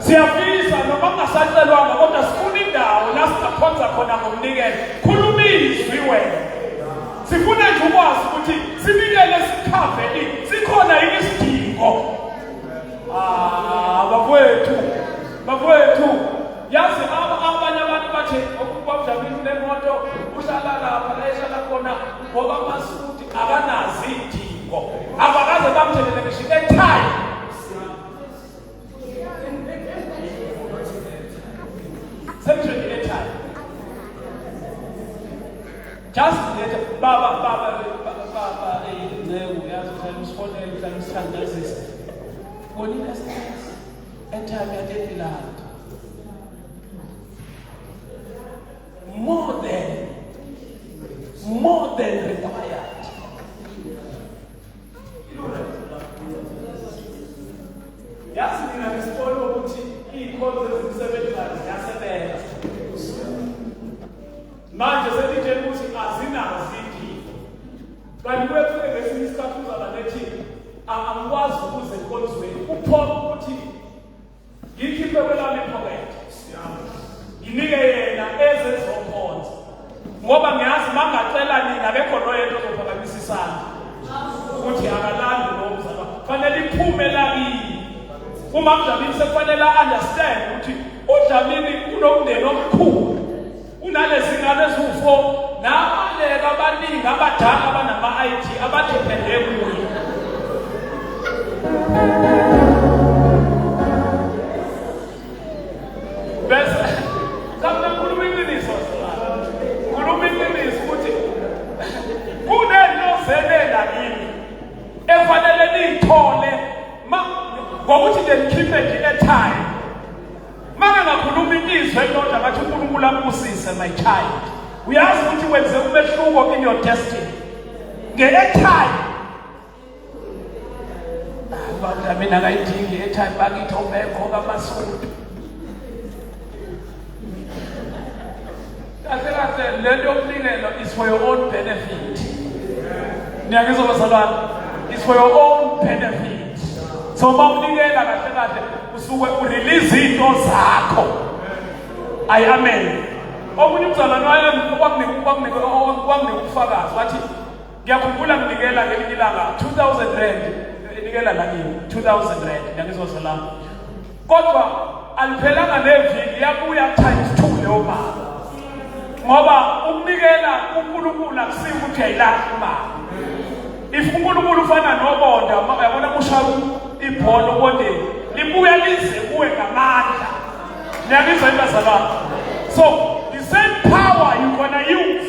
Siyafisa noma kungasacelwanga kodwa sifuna indawo la singakhonza khona ngomnikelo. Khuluma izwi wena. Sifuna nje ukwazi ukuthi sinikele sikhave sikhona yini isidingo. Bafowethu yazi abanye abantu bathi okubabujabulile nemoto uhlala lapha la ehlala khona ngoba amasuti akanazi idingo. Abakaze bamthelele ngisho ekhaya. Just let Baba, more than required. Yes, we have responded to manje sesitshela ukuthi azinazo idingo. Kanti kwethu ngesinye isikhathi uzaba nethi angikwazi ukuze enkonzweni. Uphoqa ukuthi ngikhiphe kwelami pocket. Inike yena ezezokhonza. Ngoba ngiyazi mangacela nina bekho noyedwa ozophakamisa isandla. Ukuthi akalandi lo mzaba. Fanele iphume la kini. Uma uDlamini sekufanele understand ukuthi uDlamini unomndeni omkhulu. Unalezi ngane ezufo nabaleka abaningi abadala abanama-IT abathembele kuye. Bese kambe khuluma iqiniso sala. Khuluma iqiniso ukuthi kunento zelela yini efanele niyithole ngokuthi nje nikhiphe nje airtime. Maka ngakhuluma ilizwe elilodwa ngathi uNkulunkulu akusise my child. Uyazi ukuthi wenze umehluko in your destiny. Nge-airtime. Abantu mina ngayidingi i-airtime bakithi obekho kamasuku. Kahle lento yomnikelo is for your own benefit. Niyangizwa bazalwane? It's for your own benefit. So mawunikela kahle usuke urelease into zakho. Amen. Omunye umzalwane wakwanginika ubufakazi wathi ngiyakhumbula nginikela ngelinye ilanga 2000 rand enikela la kimi 2000 rand ngiyangizwa salama. Kodwa aliphelanga neviki yabuya times 2 leyo mali. Ngoba ukunikela uNkulunkulu akusiyo ukuthi ayilahla imali. if uNkulunkulu ufana nobonda yabona kushaya ibhola ubondeni libuya lize kuwe ngamandla niyabizwa intazalwane. So the same power you're gonna use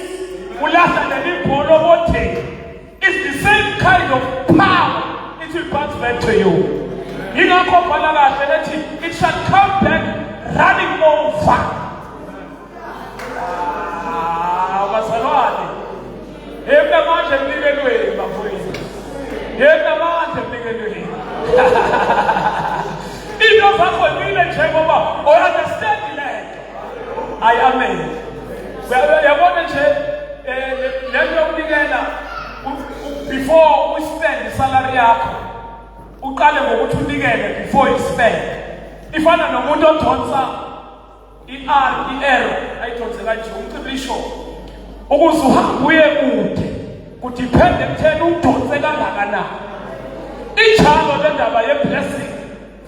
ulahla leli bhola obondeni, it's the same kind of power it will bounce back to you. Yingakho bhala kahle lethi it shall come back running over. Bazalwane, yena manje mnikelweni bafowethu, yena manje mnikelweni. Into zakho nile njengoba understand lento. Amen. Uyabona nje lento yokunikela before we spend salary yakho uqale ngokuthi unikele before you spend. Ifana nomuntu odonsa i-R ayidonse kanje umcibisho ukuze uhambe uye kude kudepende ekutheni udonse kangakanani. Injalo le ndaba ye-blessing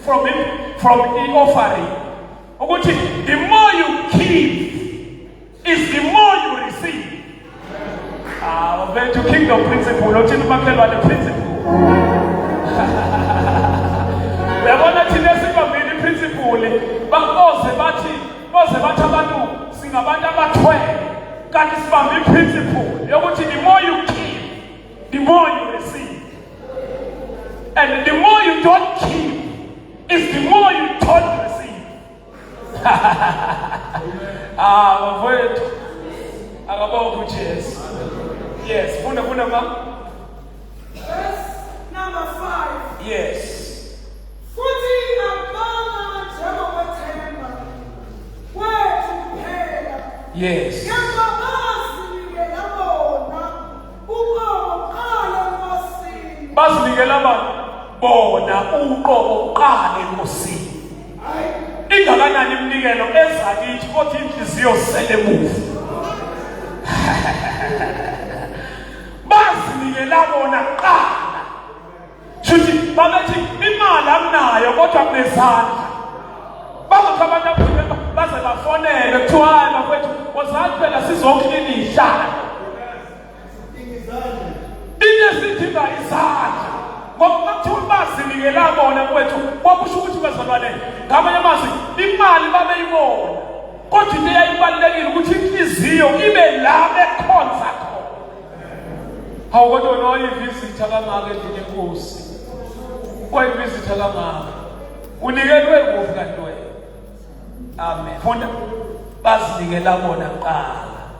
from the-offering ukuthi the more you give is the more you receive. To kingdom principle othina umakhelwane principle. Uyabona thina sibambile iprinciple baze bathi abantu singabantu abathwele kanti sibambe iprinciple yokuthi the more you give the more you receive, and the more you don't give is the more you don't receive. Mfowethu akabonga uJesu. Yes, funda ma. Verse number 5. Yes. Futhi abanga njengokwethemba kwethu kuphela. Yes. Kepha bazinikela bona uqala enkosini. Bazinikela bona uqala enkosini. Ingakanani iminikelo ezakithi kodwa inhliziyo sele emuva. Bazinikela bona kuqala. Futhi babethi imali akunayo kodwa kunezandla. Bazothi abantu aphuma baze bafonele kuthiwa hayi bafethu wozathi phela sizoklina ihlala. Ingesidinga izandla. Ngoba kuthiwa bazinikela bona kwethu kwakusho ukuthi bazalwane ngamanye amazwi imali babeyibona kodwa into eyayibalulekile ukuthi inhliziyo ibe la ekhonza khona. Hawu kodwa noyivisitor kangaka endlini enkosi. Wayivisitor kangaka. Unikelwe kuphi kanti wena? Amen. Funda bazinikela bona kuqala.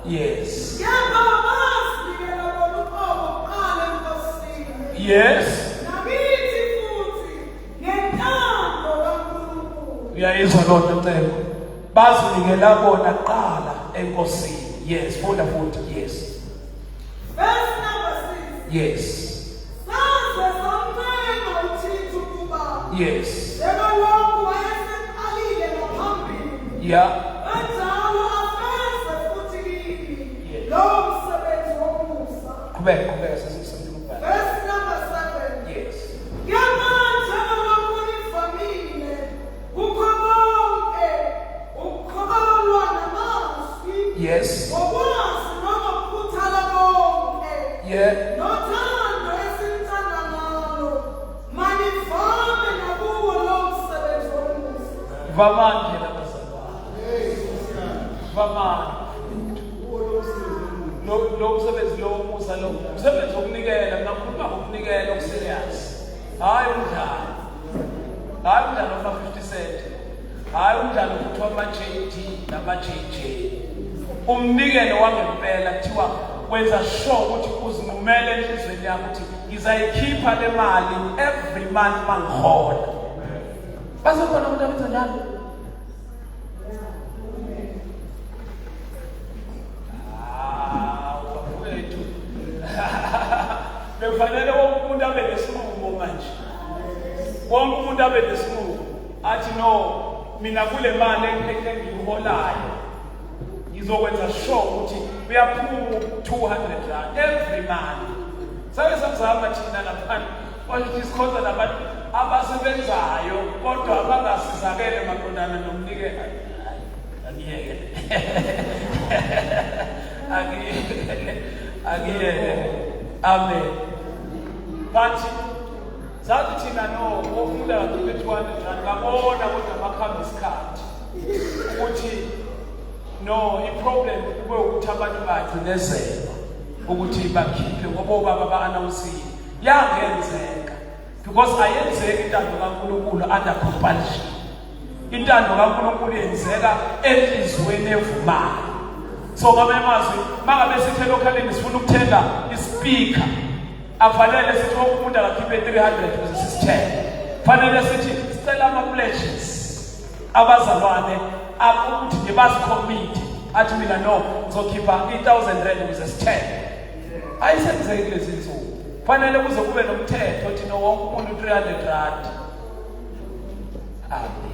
Yes. Kepha bazinikela bona uqala enkosini. Yes. Nakithi futhi ngentando kaNkulunkulu. Uyayizwa lonto ncebo. Bazinikela bona kuqala enkosini. Yes, funda futhi. Yes. Verse number 6. Yes. Saze samncenga uThixo ukuba Yes. njengalokhu wayeseqalile ngaphambili. Yeah. Kanjalo afeze futhi kimi Yes. lowo msebenzi womusa. Qhubeka sesisemthini ubhala. Verse number 7. Yes. Kepha njengalokhu nivamile kukho konke ukukholwa namazwi Yes. ngokwazi nokukhuthala konke Yeah. nothando esilithanda ngalo manivame nakuwo lowo msebenzi womusa. Vamanje labazalwane. Vamanje. Lo msebenzi lo musa lo msebenzi wokunikela ngakhuluma ngokunikela okuserious. Hayi umdlalo. Hayi umdlalo wa 50 cent. Hayi umdlalo kuthiwa ama-JD nama-JJ. Umnikelo wangempela kuthiwa wenza sure ukuthi uzinqumele enhlizweni yakho ukuthi ngizayikhipha le mali every month mangihola. Basekhona abantu abenza njalo. Bafowethu. Bekufanele wonke umuntu abe nesinqumo manje. Wonke umuntu abe nesinqumo. Athi no, mina kule mali engiyiholayo ngizokwenza sure ukuthi uyaphuma 200 rand every month. Sake samzama thina lapha ukuthi sikhonza nabantu abasebenzayo kodwa abangasizakele maqondana nomnikelo. Angiyeke. Angiyeke. Amen. bathi zathi thina no ofunda kakhulu 200 rand ngabona kodwa bakhamba isikhathi ukuthi no iproblem kube ukuthi abantu bagcinezela ukuthi bakhiphe ngoba baba ba-announcile yangenzeka because ayenzeki intando kaNkulunkulu under compulsion. Intando kaNkulunkulu yenzeka enhlizweni evumayo. So ngamanye amazwi mangabe sithe lokhaleni sifuna ukuthenga ispeaker afanele sithi umuntu akakhiphe 300 ukuze sisithenge. Fanele sithi sicela ama-pledges abazalwane ukuthi nje basicommit athi mina no ngizokhipha 1000 rand ukuze sithenge. Ayisenzeki lezi zinsuku. Fanele kuze kube nomthetho ukuthi no wonke umuntu 300 rand. Amen.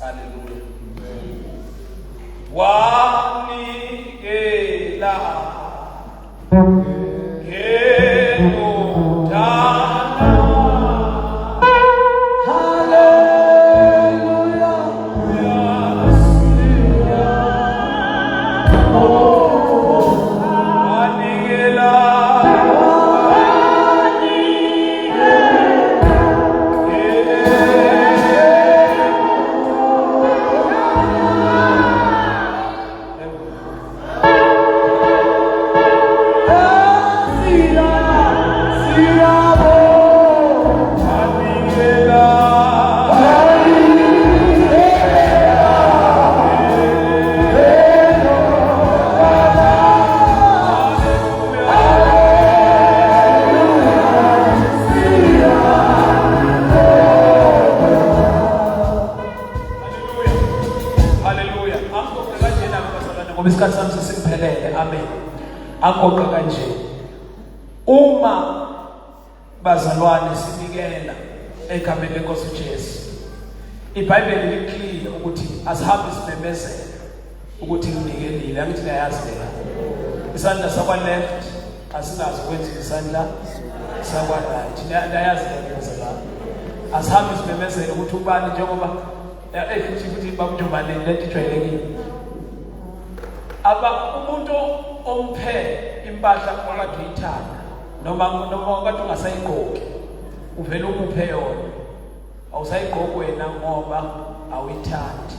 Hallelujah. Wanikela akoqa kanje uma bazalwane sinikela egameni lenkosi uJesu. iBhayibheli liclear ukuthi asihambe simemezela ukuthi nginikelile. Angithi niyayazi lela isandla sakwa left asinazo kwenza isandla sakwa right. Niyayazi lela asihambe simemezela ukuthi ubani njengoba futhi bakujumaleni lento ijwayelekile umuntu omphe impahla okade uyithanda noma okade ungasayigqoki uvela umuphe yona awusayigqoki wena ngoba awuyithandi.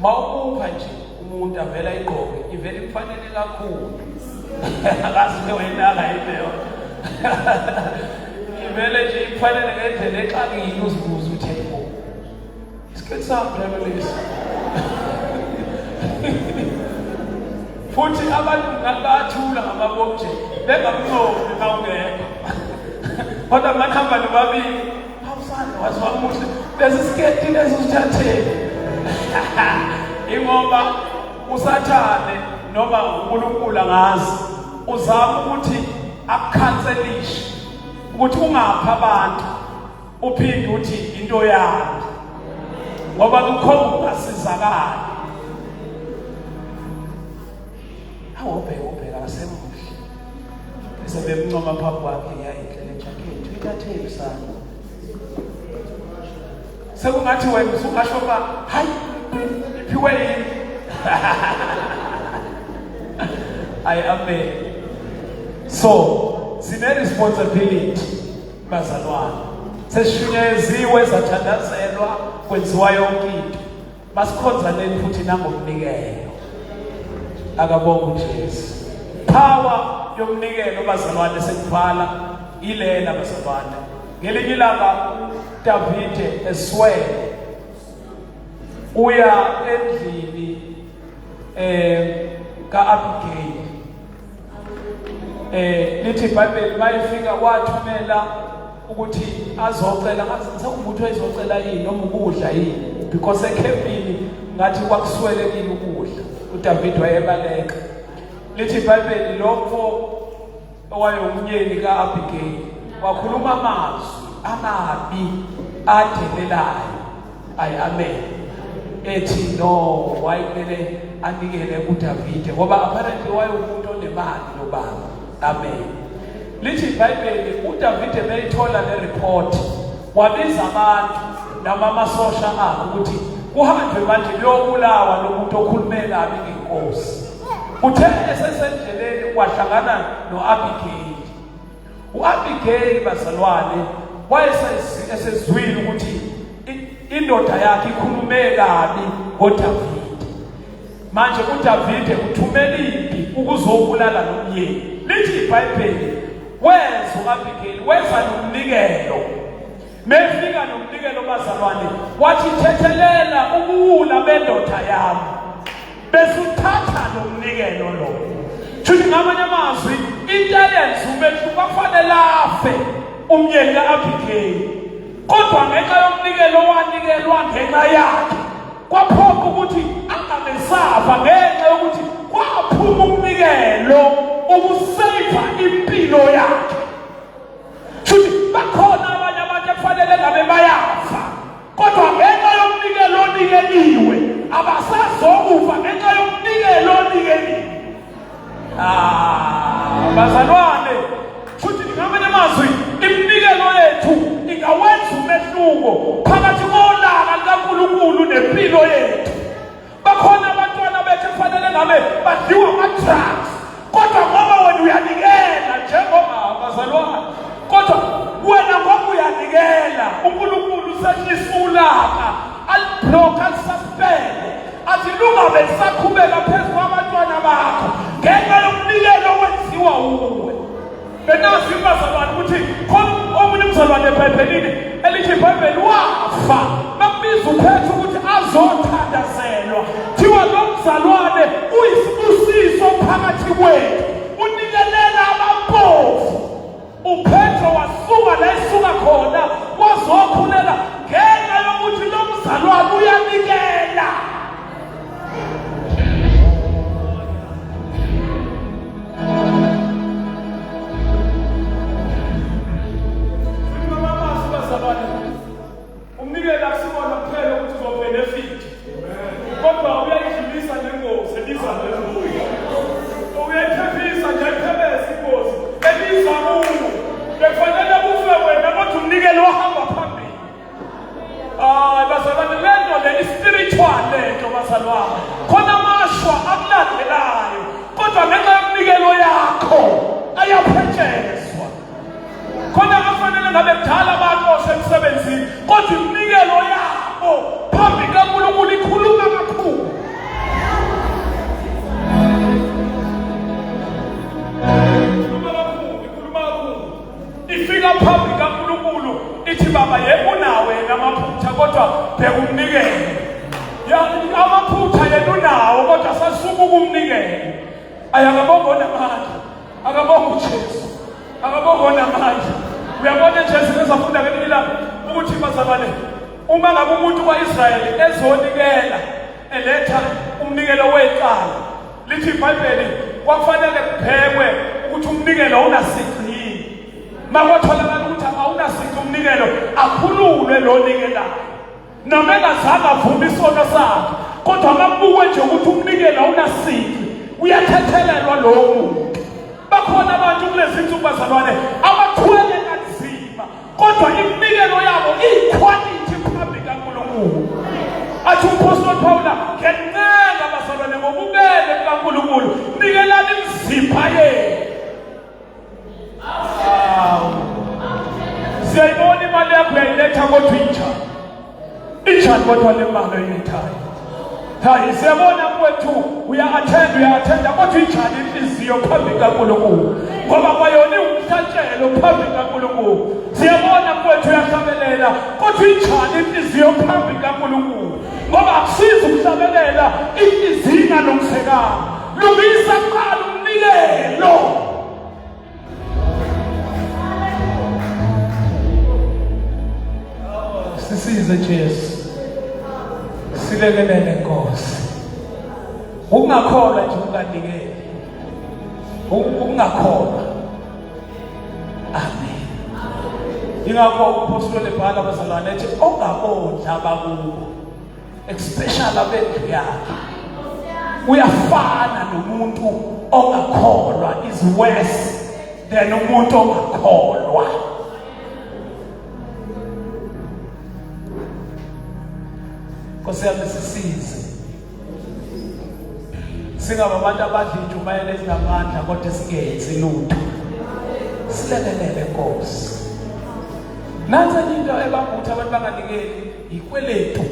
Mawupha nje umuntu avela ayigqoke ivela imfanele kakhulu akazi wena akayileyo ivele nje imfanele ngendlela exakile uzibuza uthembo isikhathi saphelele lesi futhi abantu ngabathula ngamabobje bengamnqobi nawungekho kodwa manihamba nobabili awusana waziwamuhle lesisiketi lesithathele ingoba usathane noma uNkulunkulu angazi uzama ukuthi akukhanselishe ukuthi ungapha abantu uphinde uthi into yakho ngoba kukhona ukusizakala. Ubheka asemuhle sebemncoma phambi kwakhe yayindlela ejakhethi uyithathele sana sekungathi wena usungasho ba hayi iphiwe yini amen. So sine responsibility bazalwane sesishunyeziwe sathandazelwa kwenziwa yonke into masikhonzaneni futhi nangomnikelo akabonga uJesu. Power yomnikelo bazalwane sekubhala ilela bazalwane. Ngelinye ilanga Davide eswele uya endlini kaAbigail. Lithi iBhayibheli bayifika wathumela ukuthi azocela ngathi ukuthi ayizocela yini noma ukudla yini because ekhempini ngathi kwakuswelekile ukudla. uDavid wayebaleka. Lithi iBhayibheli lokho owayengumyeni kaAbigail wakhuluma amazwi amabi adelelayo. Amen. Ethi no wayekele anikele kuDavid ngoba apparently wayeumuntu onemali nobaba. Amen. Lithi iBhayibheli uDavid ebeyithola le report wabiza abantu namamasosha akhe ukuthi kuhambe manje kuyobulawa lo muntu okhulumela kabi ngenkosi. uthe esesendleleni wahlangana noAbigail. uAbigail bazalwane wayesezwile ukuthi indoda yakhe ikhulume kabi ngoDavide. Manje uDavide uthumela impi ukuzobulala nomyeni. Lithi iBhayibheli wenza uAbigail wenza nomnikelo. Mefika nomnikelo bazalwane wathi thethelela ubuwula bendoda yami. Bese uthatha nomnikelo lo. Futhi ngamanye amazwi into eyenza umehluko kufanele afe umyeni kaAbigail. Kodwa ngenxa yomnikelo owanikelwa ngenxa yakhe kwaphokha ukuthi angamesafa ngenxa yokuthi kwaphuma umnikelo ukuseva impilo yakhe. Futhi bakhona abanye abantu ekufanele ngabe bayafa kodwa ngenxa yomnikelo onikeliwe abasazokufa ngenxa yomnikelo onikeliwe. Bazalwane futhi ngamanye amazwi iminikelo yethu ingawenza umehluko phakathi kolaka likaNkulunkulu nempilo yettu. Bakhona abantwana bethu kufanele ngabe badliwa ama-drugs kodwa ngoba wena uyanikela njengoba bazalwane. Kodwa wena ngoba uyanikela uNkulunkulu usehlisa ulaka aliblock asuspende athi lungabe lisaqhubeka phezu kwabantwana bakho ngenxa yomnikelo owenziwa uwe. Benazi bazalwane ukuthi omunye umzalwane eBhayibhelini elithi iBhayibheli wafa bakubiza uPetru ukuthi azothandazelwa. Thiwa lo mzalwane uyisibusiso phakathi kwethu unikelela abampofu. uPetru wasuka la esuka khona wazokhulela ngenxa yokuthi lo mzalwane uyanikela. Umnikelo akusibona kuphela ukuthi uzobenefit. Kodwa uyayidlulisa nengozi eliza nengozi. Uyayithembisa nje iphebeza ingozi eliza kuwe. Bekufanele kufe wena kodwa umnikelo ohamba phambili. Bazalwane lento le spiritual lento bazalwane. Khona amashwa akulandelayo. Kodwa ngenxa yomnikelo yakho ayaphetshezwa. Khona kufanele ngabe kudala abantu osemsebenzini kodwa iminikelo yabo phambi kaNkulunkulu ikhuluma kakhulu. Ikhuluma kakhulu. Ifika phambi kaNkulunkulu ithi baba yebo unawe namaphutha kodwa bheka umnikelo. Amaphutha yena unawo kodwa sasuka ukumnikela. Ayakabongona manje. Akabonga uJesu. Akabongona manje. Uyabona Jesu ezafunda ngelila ukuthi bazalwane uma ngabe umuntu waIsrayeli ezonikela eletha umnikelo weqala lithi iBhayibheli kwafanele kuphekwe ukuthi umnikelo unasici yini. Makwatholakala ukuthi awunasici umnikelo akhululwe lo nikelayo. Noma engazange avume isono sakhe kodwa makubukwe nje ukuthi umnikelo awunasici uyathethelelwa lo muntu. Bakhona abantu kulezi insuku bazalwane abathwele kanzima kodwa iminikelo yabo iyiquality phambi kaNkulunkulu. Athi uMpostoli Pawula ngencenga bazalwane ngobubele bukaNkulunkulu nikelani imizimba yenu. Siyayibona imali yakho uyayiletha kodwa injani kodwa le mali oyilethayo. Hayi siyabona kwethu uya-attenda kodwa injani inhliziyo phambi kaNkulunkulu ngoba kwayona umhlatshelo phambi kaNkulunkulu. Siyabona kwethu uyahlabelela kodwa injani inhliziyo phambi kaNkulunkulu ngoba akusiza ukuhlabelela inhliziyo ingalungisekanga. Lungisa kuqala umnikelo. Sisize Jesu. Silekelele Nkosi. Ungakholwa nje unganikeli. Ungakholwa. Amen. Ingakho uPostoli ebhala bazalwane ethi ongabodla bakubo especially abendlu yakhe uyafana nomuntu ongakholwa is worse than umuntu ongakholwa. Nkosi yami sisize. singabantu abadla intshumayelo ezinamandla kodwa singenzi lutho. Silekelele Nkosi. Nansi into ebamutha abantu banganikeli ikweletu.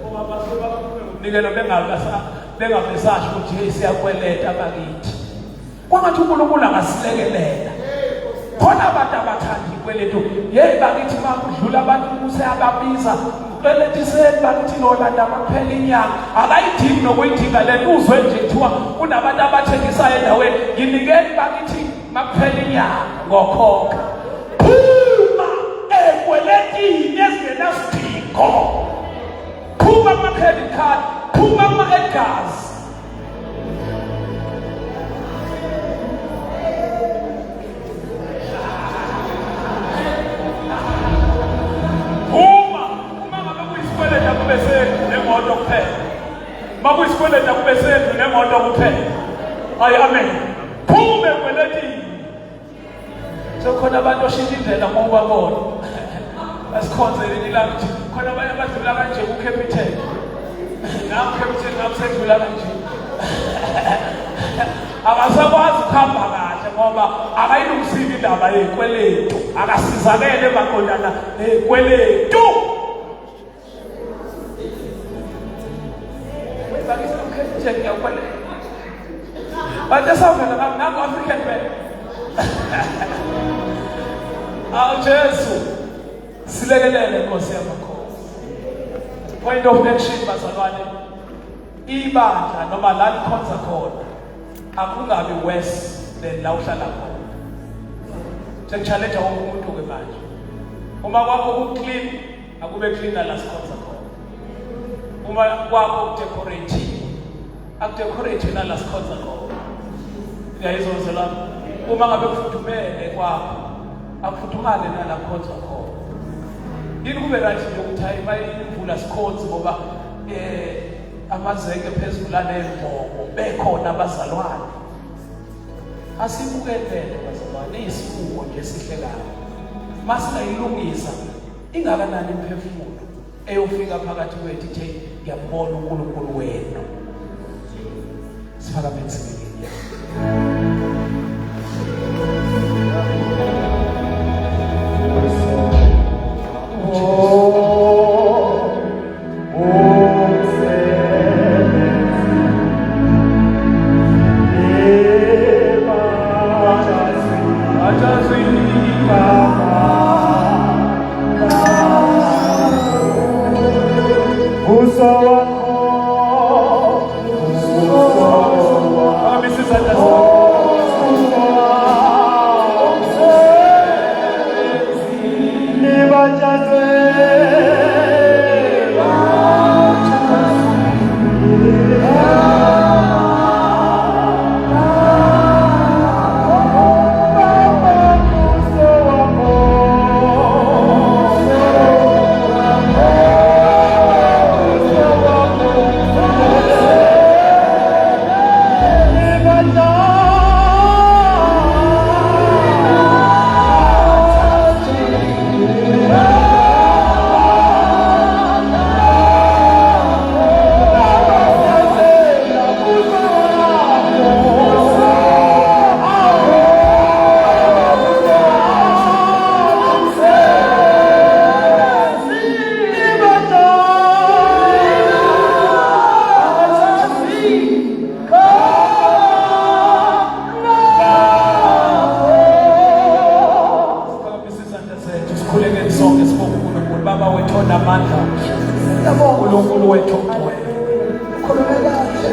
Uma basuka ukunikela bengabesasho ukuthi hey siyakweleta bakithi. Kwangathi uNkulunkulu angasilekelela. Khona abantu abathanda ikweletu. Hey bakithi makudlula abantu kuseyababiza. Kweletiseni bakithi nolanda kuphela inyanga. Akayidingi nokuyidinga lento uzwe nje kuthiwa kunabantu abathengisayo endaweni. Nginikeli bakithi makuphela inyanga ngokhokha. Phuma ekweletini ezingenasidingo. Phuma ama-credit card, phuma ama-egazi. Nemoto kuphela. Makuyisikweleta kube sendlu nemoto kuphela. Hayi amen. Phume kweletini. Sokhona abantu oshintsha indlela ngoba bona. Asikhonzele la ukuthi khona abanye abadlula kanje kuCapitec. Naku Capitec ngakusedlula kanje. Akasakwazi ukuhamba kahle ngoba akayilungisile indaba yekweletu. Akasizakele maqondana nekweletu. Check your wallet. But that's how I'm now African man. Oh Jesus. Silekelele Nkosi yamakhosi. Point of connection bazalwane. Ibandla noma la likhonza khona akungabi worse than la uhlala khona. Sekuchallenge wonke umuntu ke manje. Uma kwakho uclean akube clean la sikhonza khona. Uma kwakho udecorate akudecorate nala sikhonza khona. Ngiyayizozela uma ngabe kufuthumele kwakho akufuthumale nala khonza khona. Yini kube right ukuthi hayi bayimvula sikhonzi ngoba amazeke phezulu la nembobo bekhona abazalwane. Asibukelele bazalwane isifuko nje sihlekayo. Masingayilungisa ingakanani imphefumulo eyofika phakathi kwethu ithi ngiyabona uNkulunkulu wenu. Sifaka benzimini.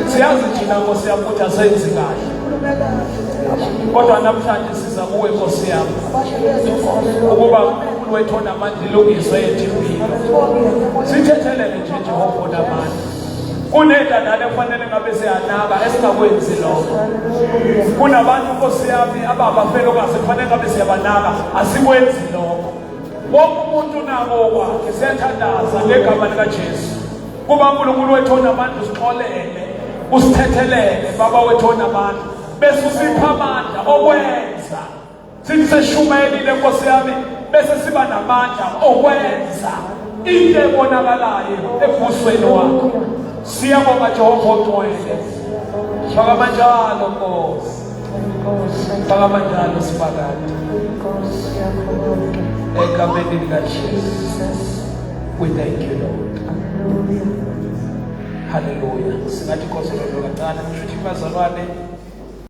Siyazi thina Nkosi yami ukuthi asenzi kahle. Kodwa namhlanje siza kuwe Nkosi yami. Ukuba uNkulunkulu wethu onamandla ilungiswe yethimpilo. Sithethelele nje Jehova onamandla. Kunendandane kufanele ngabe siyanaka esingakwenzi lokho. Kunabantu Nkosi yami ababafelokazi kufanele ngabe siyabanaka asikwenzi lokho. Wonke umuntu nako kwakhe siyathandaza ngegama lika Jesu. Kuba uNkulunkulu wethu onamandla usixolele, usithethelele baba wethu onamandla. Bese usipha amandla okwenza. Sithi seshumayelile Nkosi yami bese siba namandla okwenza. into ebonakalayo ebusweni wakho. Siyabonga Jehova ongcwele. Faka manjalo Nkosi. Faka manjalo Sifakazi. Egameni likaJesu. We thank you, Lord. Hallelujah. Singathi Nkosi lo kancane kushuthi bazalwane